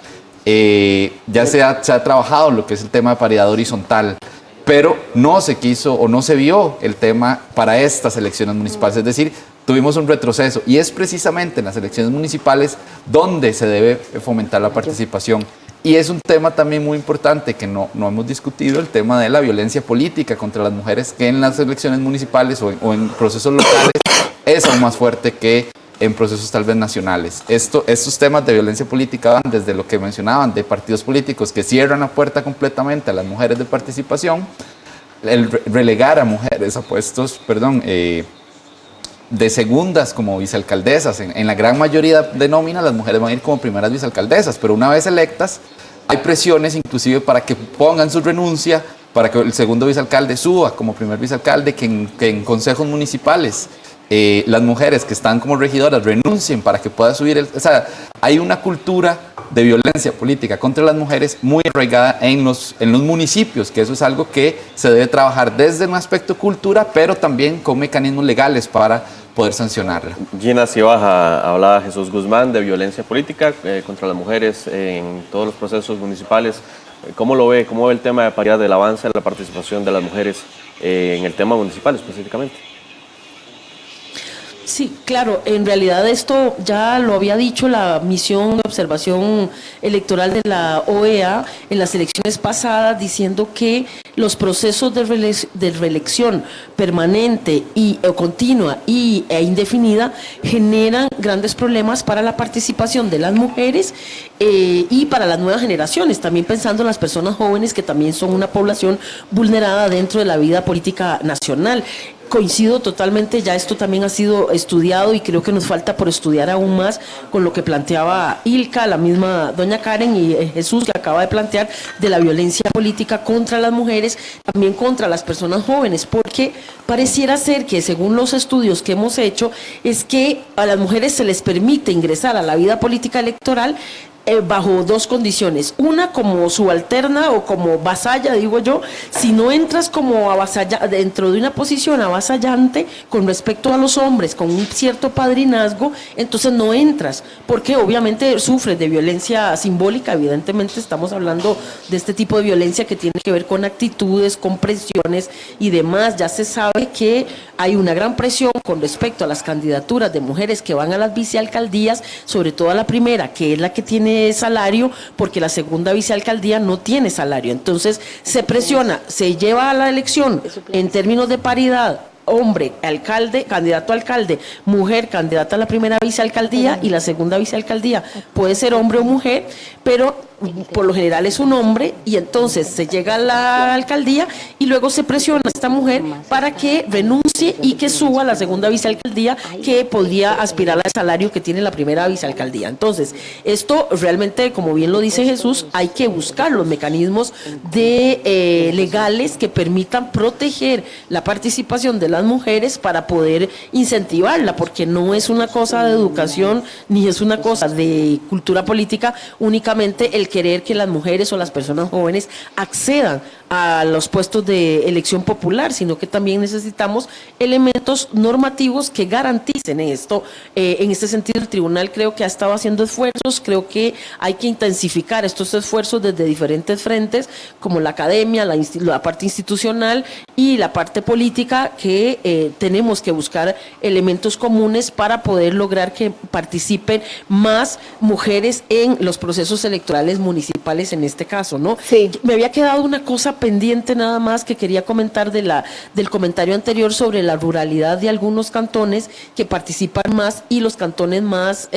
ya se ha trabajado lo que es el tema de paridad horizontal, pero no se quiso o no se vio el tema para estas elecciones municipales, es decir, tuvimos un retroceso y es precisamente en las elecciones municipales donde se debe fomentar la participación. Y es un tema también muy importante que no hemos discutido, el tema de la violencia política contra las mujeres, que en las elecciones municipales o en procesos locales es aún más fuerte que en procesos tal vez nacionales. Estos temas de violencia política van desde lo que mencionaban, de partidos políticos que cierran la puerta completamente a las mujeres de participación, el relegar a mujeres a puestos, de segundas como vicealcaldesas. En la gran mayoría de nóminas las mujeres van a ir como primeras vicealcaldesas, pero una vez electas hay presiones inclusive para que pongan su renuncia, para que el segundo vicealcalde suba como primer vicealcalde, que en consejos municipales las mujeres que están como regidoras renuncien para que pueda subir. O sea, hay una cultura de violencia política contra las mujeres muy arraigada en los municipios, que eso es algo que se debe trabajar desde un aspecto cultura, pero también con mecanismos legales para poder sancionarla. Gina Cibaja, hablaba Jesús Guzmán de violencia política contra las mujeres en todos los procesos municipales. ¿Cómo lo ve? ¿Cómo ve el tema de paridad, del avance de la participación de las mujeres en el tema municipal específicamente? Sí, claro, en realidad esto ya lo había dicho la misión de observación electoral de la OEA en las elecciones pasadas, diciendo que los procesos de reelección permanente y continua e indefinida generan grandes problemas para la participación de las mujeres y para las nuevas generaciones, también pensando en las personas jóvenes que también son una población vulnerada dentro de la vida política nacional. Coincido totalmente, ya esto también ha sido estudiado y creo que nos falta por estudiar aún más con lo que planteaba Ilka, la misma doña Karen y Jesús que acaba de plantear de la violencia política contra las mujeres, también contra las personas jóvenes, porque pareciera ser que según los estudios que hemos hecho es que a las mujeres se les permite ingresar a la vida política electoral bajo dos condiciones, una como subalterna o como vasalla, digo yo. Si no entras como dentro de una posición avasallante con respecto a los hombres, con un cierto padrinazgo, entonces no entras, porque obviamente sufres de violencia simbólica. Evidentemente estamos hablando de este tipo de violencia que tiene que ver con actitudes, con presiones y demás. Ya se sabe que hay una gran presión con respecto a las candidaturas de mujeres que van a las vicealcaldías, sobre todo a la primera, que es la que tiene salario, porque la segunda vicealcaldía no tiene salario. Entonces se presiona, se lleva a la elección en términos de paridad, hombre, alcalde, candidato a alcalde, mujer, candidata a la primera vicealcaldía y la segunda vicealcaldía. Puede ser hombre o mujer, pero por lo general es un hombre, y entonces se llega a la alcaldía y luego se presiona a esta mujer para que renuncie y que suba a la segunda vicealcaldía, que podría aspirar al salario que tiene la primera vicealcaldía. Entonces, esto realmente, como bien lo dice Jesús, hay que buscar los mecanismos legales que permitan proteger la participación de las mujeres para poder incentivarla, porque no es una cosa de educación ni es una cosa de cultura política únicamente el querer que las mujeres o las personas jóvenes accedan a los puestos de elección popular, sino que también necesitamos elementos normativos que garanticen esto. En este sentido, el tribunal creo que ha estado haciendo esfuerzos, creo que hay que intensificar estos esfuerzos desde diferentes frentes, como la academia, la parte institucional y la parte política, que tenemos que buscar elementos comunes para poder lograr que participen más mujeres en los procesos electorales municipales en este caso, ¿no? Sí. Me había quedado una cosa pendiente nada más que quería comentar del comentario anterior sobre la ruralidad de algunos cantones que participan más y los cantones más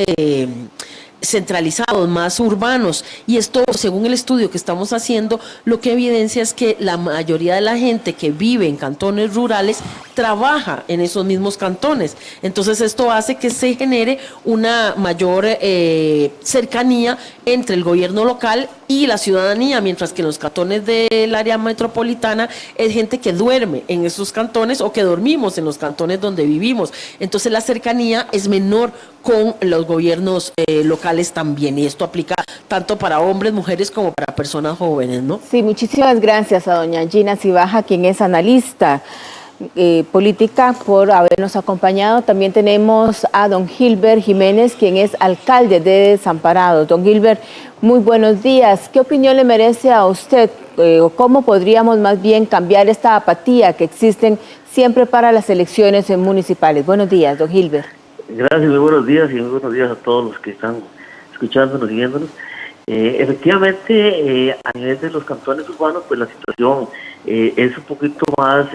centralizados, más urbanos, y esto, según el estudio que estamos haciendo, lo que evidencia es que la mayoría de la gente que vive en cantones rurales trabaja en esos mismos cantones. Entonces esto hace que se genere una mayor cercanía entre el gobierno local y la ciudadanía, mientras que en los cantones del área metropolitana es gente que duerme en esos cantones o que dormimos en los cantones donde vivimos. Entonces la cercanía es menor con los gobiernos locales también, y esto aplica tanto para hombres, mujeres como para personas jóvenes, ¿no? Sí, muchísimas gracias a doña Gina Cibaja, quien es analista. política, por habernos acompañado. También tenemos a don Gilbert Jiménez, quien es alcalde de Desamparados. Don Gilbert, muy buenos días. ¿Qué opinión le merece a usted? ¿Cómo podríamos más bien cambiar esta apatía que existen siempre para las elecciones municipales? Buenos días, don Gilbert. Gracias, muy buenos días y muy buenos días a todos los que están escuchándonos y viéndonos. Efectivamente, a nivel de los cantones urbanos, pues la situación es un poquito más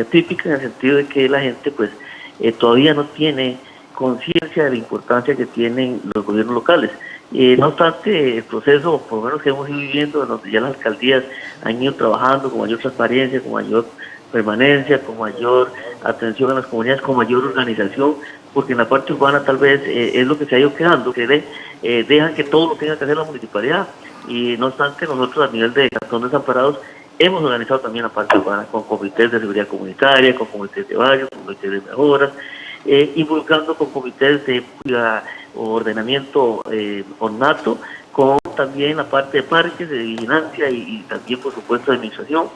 atípica, en el sentido de que la gente pues todavía no tiene conciencia de la importancia que tienen los gobiernos locales. No obstante, el proceso, por lo menos que hemos ido viviendo, donde ya las alcaldías han ido trabajando con mayor transparencia, con mayor permanencia, con mayor atención a las comunidades, con mayor organización, porque en la parte urbana tal vez es lo que se ha ido quedando, que dejan que todo lo tenga que hacer la municipalidad, y no obstante nosotros a nivel de Cantón Desamparados hemos organizado también la parte urbana con comités de seguridad comunitaria, con comités de barrio, con comités de mejoras, involucrando con comités de ordenamiento ornato, con también la parte de parques, de vigilancia y también por supuesto de administración.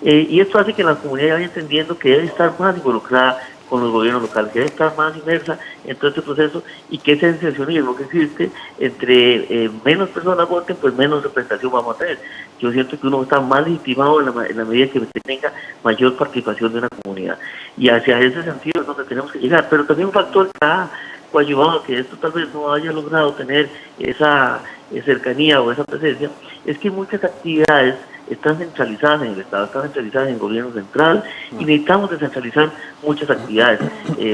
Y esto hace que la comunidad vaya entendiendo que debe estar más involucrada con los gobiernos locales, que debe estar más inmersa en todo este proceso, y que ese sensacionismo que existe entre menos personas voten, pues menos representación vamos a tener. Yo siento que uno está más legitimado en la medida que tenga mayor participación de una comunidad, y hacia ese sentido es donde tenemos que llegar. Pero también un factor que ha coadyuvado a que esto tal vez no haya logrado tener esa cercanía o esa presencia, es que muchas actividades están centralizadas en el Estado, están centralizadas en el gobierno central, y necesitamos descentralizar muchas actividades,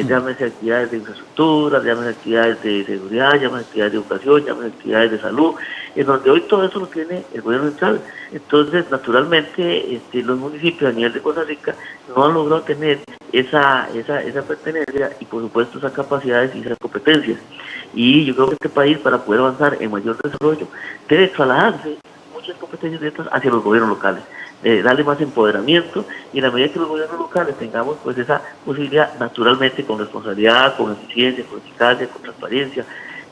llámese actividades de infraestructura, llámese actividades de seguridad, llámese actividades de educación, llámese actividades de salud, en donde hoy todo eso lo tiene el gobierno central. Entonces, naturalmente, los municipios a nivel de Costa Rica no han logrado tener esa pertenencia y, por supuesto, esas capacidades y esas competencias. Y yo creo que este país, para poder avanzar en mayor desarrollo, debe trasladarse muchas competencias de estas hacia los gobiernos locales, darle más empoderamiento, y en la medida que los gobiernos locales tengamos pues esa posibilidad, naturalmente con responsabilidad, con eficiencia, con eficacia, con transparencia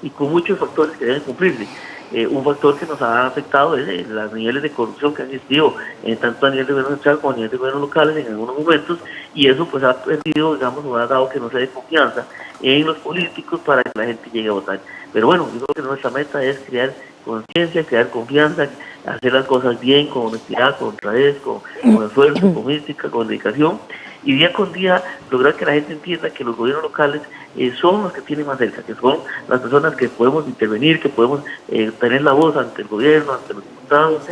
y con muchos factores que deben cumplirse. Un factor que nos ha afectado es los niveles de corrupción que han existido tanto a nivel de gobierno central como a nivel de gobiernos locales en algunos momentos, y eso pues ha perdido, digamos, o ha dado que no se dé confianza en los políticos para que la gente llegue a votar. Pero bueno, yo creo que nuestra meta es crear conciencia, crear confianza, hacer las cosas bien, con honestidad, con honradez, con esfuerzo, con mística, con dedicación, y día con día lograr que la gente entienda que los gobiernos locales son los que tienen más cerca, que son las personas que podemos intervenir, que podemos tener la voz ante el gobierno, ante los diputados,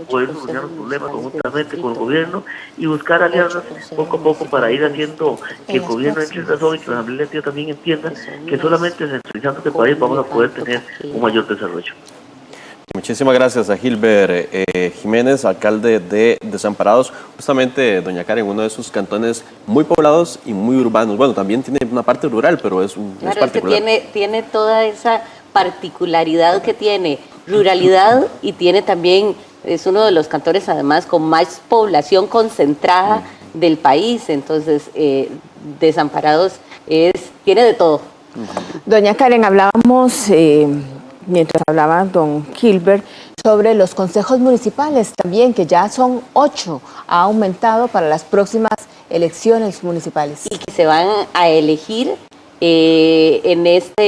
poder solucionar los problemas conjuntamente con el gobierno y buscar alianzas poco a poco para ir haciendo que el gobierno entre en razón y que la Asamblea Legislativa también entienda que solamente centralizando este país vamos a poder tener un mayor desarrollo. Muchísimas gracias a Gilbert Jiménez, alcalde de Desamparados. Justamente, doña Karen, uno de sus cantones muy poblados y muy urbanos. Bueno, también tiene una parte rural, pero es particular. Tiene toda esa particularidad que tiene ruralidad, y tiene también, es uno de los cantones además con más población concentrada del país. Entonces, Desamparados tiene de todo. Doña Karen, hablábamos mientras hablaba don Gilbert, sobre los consejos municipales también, que ya son 8, ha aumentado para las próximas elecciones municipales. Y que se van a elegir en esta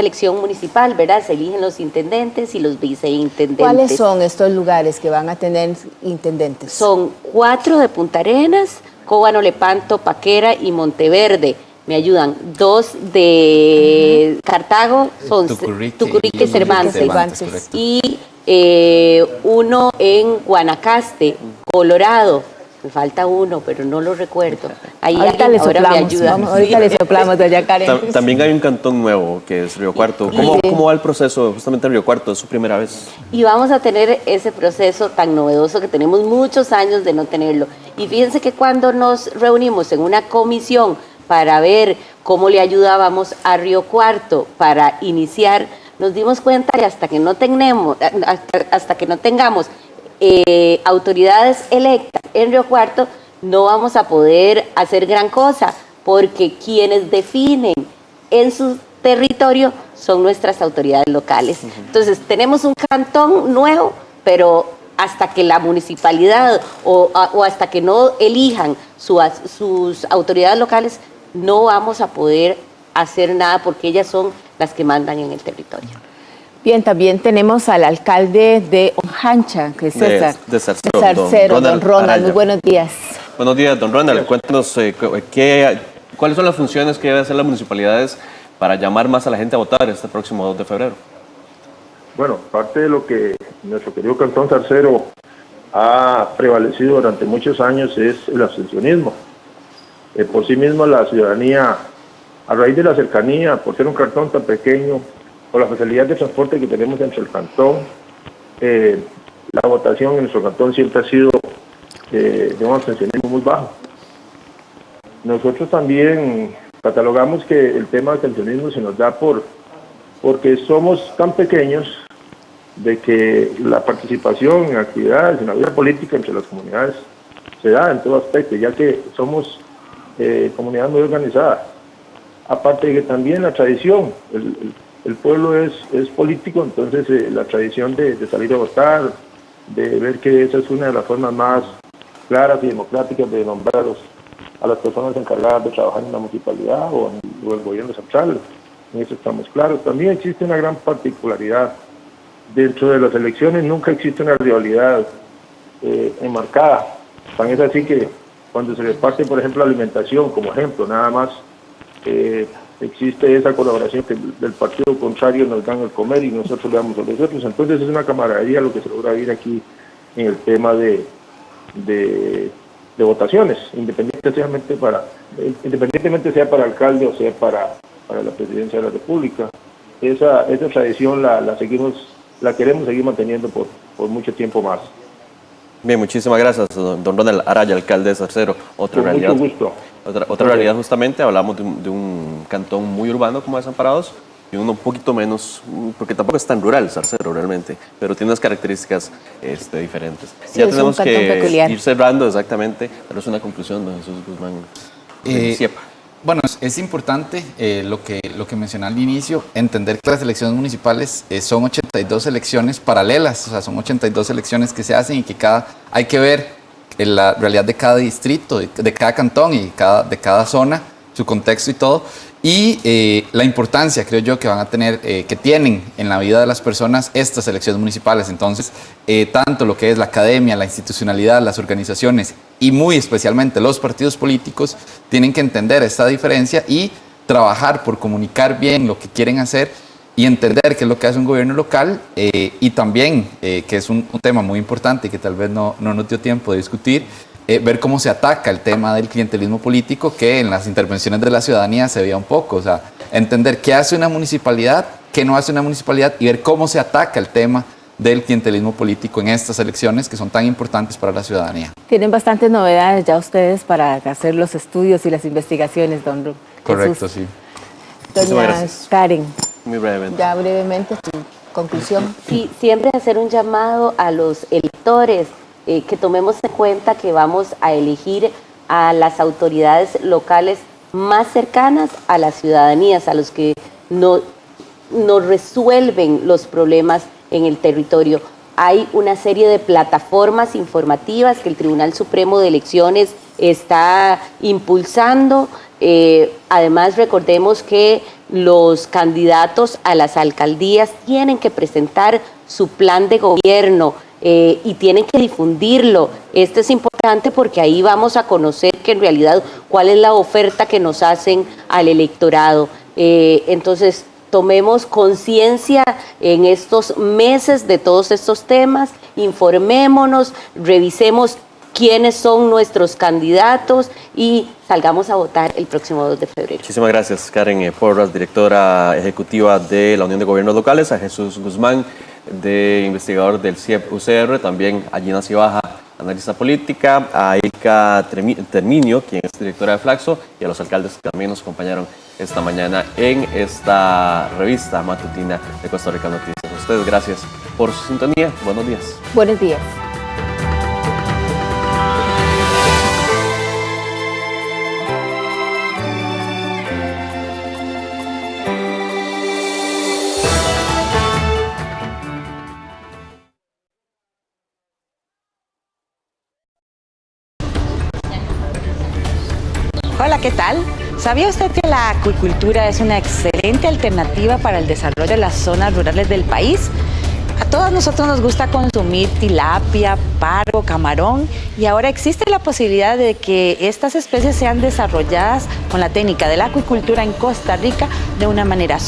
elección municipal, ¿verdad? Se eligen los intendentes y los viceintendentes. ¿Cuáles son estos lugares que van a tener intendentes? Son 4 de Punta Arenas, Cóbano, Lepanto, Paquera y Monteverde. Me ayudan 2 de Cartago, son Tucurique, Cervantes, y 1 en Guanacaste, Colorado. Me falta 1, pero no lo recuerdo. Ahí ahorita le soplamos, ahorita le soplamos, doña Karen. También hay un cantón nuevo, que es Río Cuarto. ¿Cómo va el proceso justamente en Río Cuarto? ¿Es su primera vez? Y vamos a tener ese proceso tan novedoso que tenemos muchos años de no tenerlo. Y fíjense que cuando nos reunimos en una comisión para ver cómo le ayudábamos a Río Cuarto para iniciar, nos dimos cuenta que hasta que no tengamos autoridades electas en Río Cuarto, no vamos a poder hacer gran cosa, porque quienes definen en su territorio son nuestras autoridades locales. Entonces, tenemos un cantón nuevo, pero hasta que la municipalidad o hasta que no elijan sus autoridades locales, no vamos a poder hacer nada porque ellas son las que mandan en el territorio. Bien, también tenemos al alcalde de Ojancha, que es César. De Zarcero, don Ronald. Muy buenos días. Buenos días, don Ronald. Cuéntanos cuáles son las funciones que deben hacer las municipalidades para llamar más a la gente a votar este próximo 2 de febrero. Bueno, parte de lo que nuestro querido Cantón Zarcero ha prevalecido durante muchos años es el abstencionismo. Por sí mismo la ciudadanía, a raíz de la cercanía, por ser un cantón tan pequeño, por la facilidad de transporte que tenemos dentro del cantón, la votación en nuestro cantón siempre ha sido de un abstencionismo muy bajo. Nosotros también catalogamos que el tema del abstencionismo se nos da porque somos tan pequeños de que la participación en actividades, en la vida política entre las comunidades se da en todo aspecto, ya que somos comunidad muy organizada. Aparte de que también la tradición, el pueblo es político, entonces la tradición de salir a votar, de ver que esa es una de las formas más claras y democráticas de nombrar a las personas encargadas de trabajar en la municipalidad o en el gobierno central. En eso estamos claros. También existe una gran particularidad. Dentro de las elecciones nunca existe una rivalidad enmarcada. Tan es así que cuando se reparte, por ejemplo, la alimentación, como ejemplo, nada más existe esa colaboración que del partido contrario nos dan el comer y nosotros le damos a los otros. Entonces es una camaradería lo que se logra vivir aquí en el tema de votaciones, independientemente sea para alcalde o sea para la presidencia de la República. Esa tradición la queremos seguir manteniendo por mucho tiempo más. Bien, muchísimas gracias, don Ronald Araya, alcalde de Zarcero. Con mucho gusto. Otra realidad, justamente, hablamos de un cantón muy urbano como Desamparados y uno un poquito menos, porque tampoco es tan rural Zarcero realmente, pero tiene unas características diferentes. Sí, ya tenemos que peculiar. ir cerrando exactamente, pero es una conclusión, don Jesús Guzmán. Siepa. Bueno, es importante lo que mencioné al inicio, entender que las elecciones municipales son 82 elecciones paralelas, o sea, son 82 elecciones que se hacen y que hay que ver la realidad de cada distrito, de cada cantón y de cada zona, su contexto y todo, y la importancia, creo yo, que van a tener, que tienen en la vida de las personas estas elecciones municipales. Entonces, tanto lo que es la academia, la institucionalidad, las organizaciones y muy especialmente los partidos políticos tienen que entender esta diferencia y trabajar por comunicar bien lo que quieren hacer y entender qué es lo que hace un gobierno local y también, que es un tema muy importante y que tal vez no nos dio tiempo de discutir, ver cómo se ataca el tema del clientelismo político, que en las intervenciones de la ciudadanía se veía un poco. O sea, entender qué hace una municipalidad, qué no hace una municipalidad y ver cómo se ataca el tema del clientelismo político en estas elecciones que son tan importantes para la ciudadanía. Tienen bastantes novedades ya ustedes para hacer los estudios y las investigaciones, don Jesús. Correcto, sí. Doña Karen. Muy brevemente. Ya brevemente su conclusión. Sí, siempre hacer un llamado a los electores, que tomemos en cuenta que vamos a elegir a las autoridades locales más cercanas a las ciudadanías, a los que nos resuelven los problemas en el territorio. Hay una serie de plataformas informativas que el Tribunal Supremo de Elecciones está impulsando. Además, recordemos que los candidatos a las alcaldías tienen que presentar su plan de gobierno y tienen que difundirlo. Esto es importante porque ahí vamos a conocer que en realidad cuál es la oferta que nos hacen al electorado. Entonces, tomemos conciencia en estos meses de todos estos temas, informémonos, revisemos quiénes son nuestros candidatos y salgamos a votar el próximo 2 de febrero. Muchísimas gracias, Karen Porras, directora ejecutiva de la Unión de Gobiernos Locales, a Jesús Guzmán, investigador del CIEP-UCR, también a Gina Cibaja, analista política, a Erika Terminio, quien es directora de Flaxo, y a los alcaldes que también nos acompañaron esta mañana en esta revista matutina de Costa Rica Noticias. A ustedes, gracias por su sintonía. Buenos días. Buenos días. Hola, ¿qué tal? ¿Sabía usted que la acuicultura es una excelente alternativa para el desarrollo de las zonas rurales del país? A todos nosotros nos gusta consumir tilapia, pargo, camarón y ahora existe la posibilidad de que estas especies sean desarrolladas con la técnica de la acuicultura en Costa Rica de una manera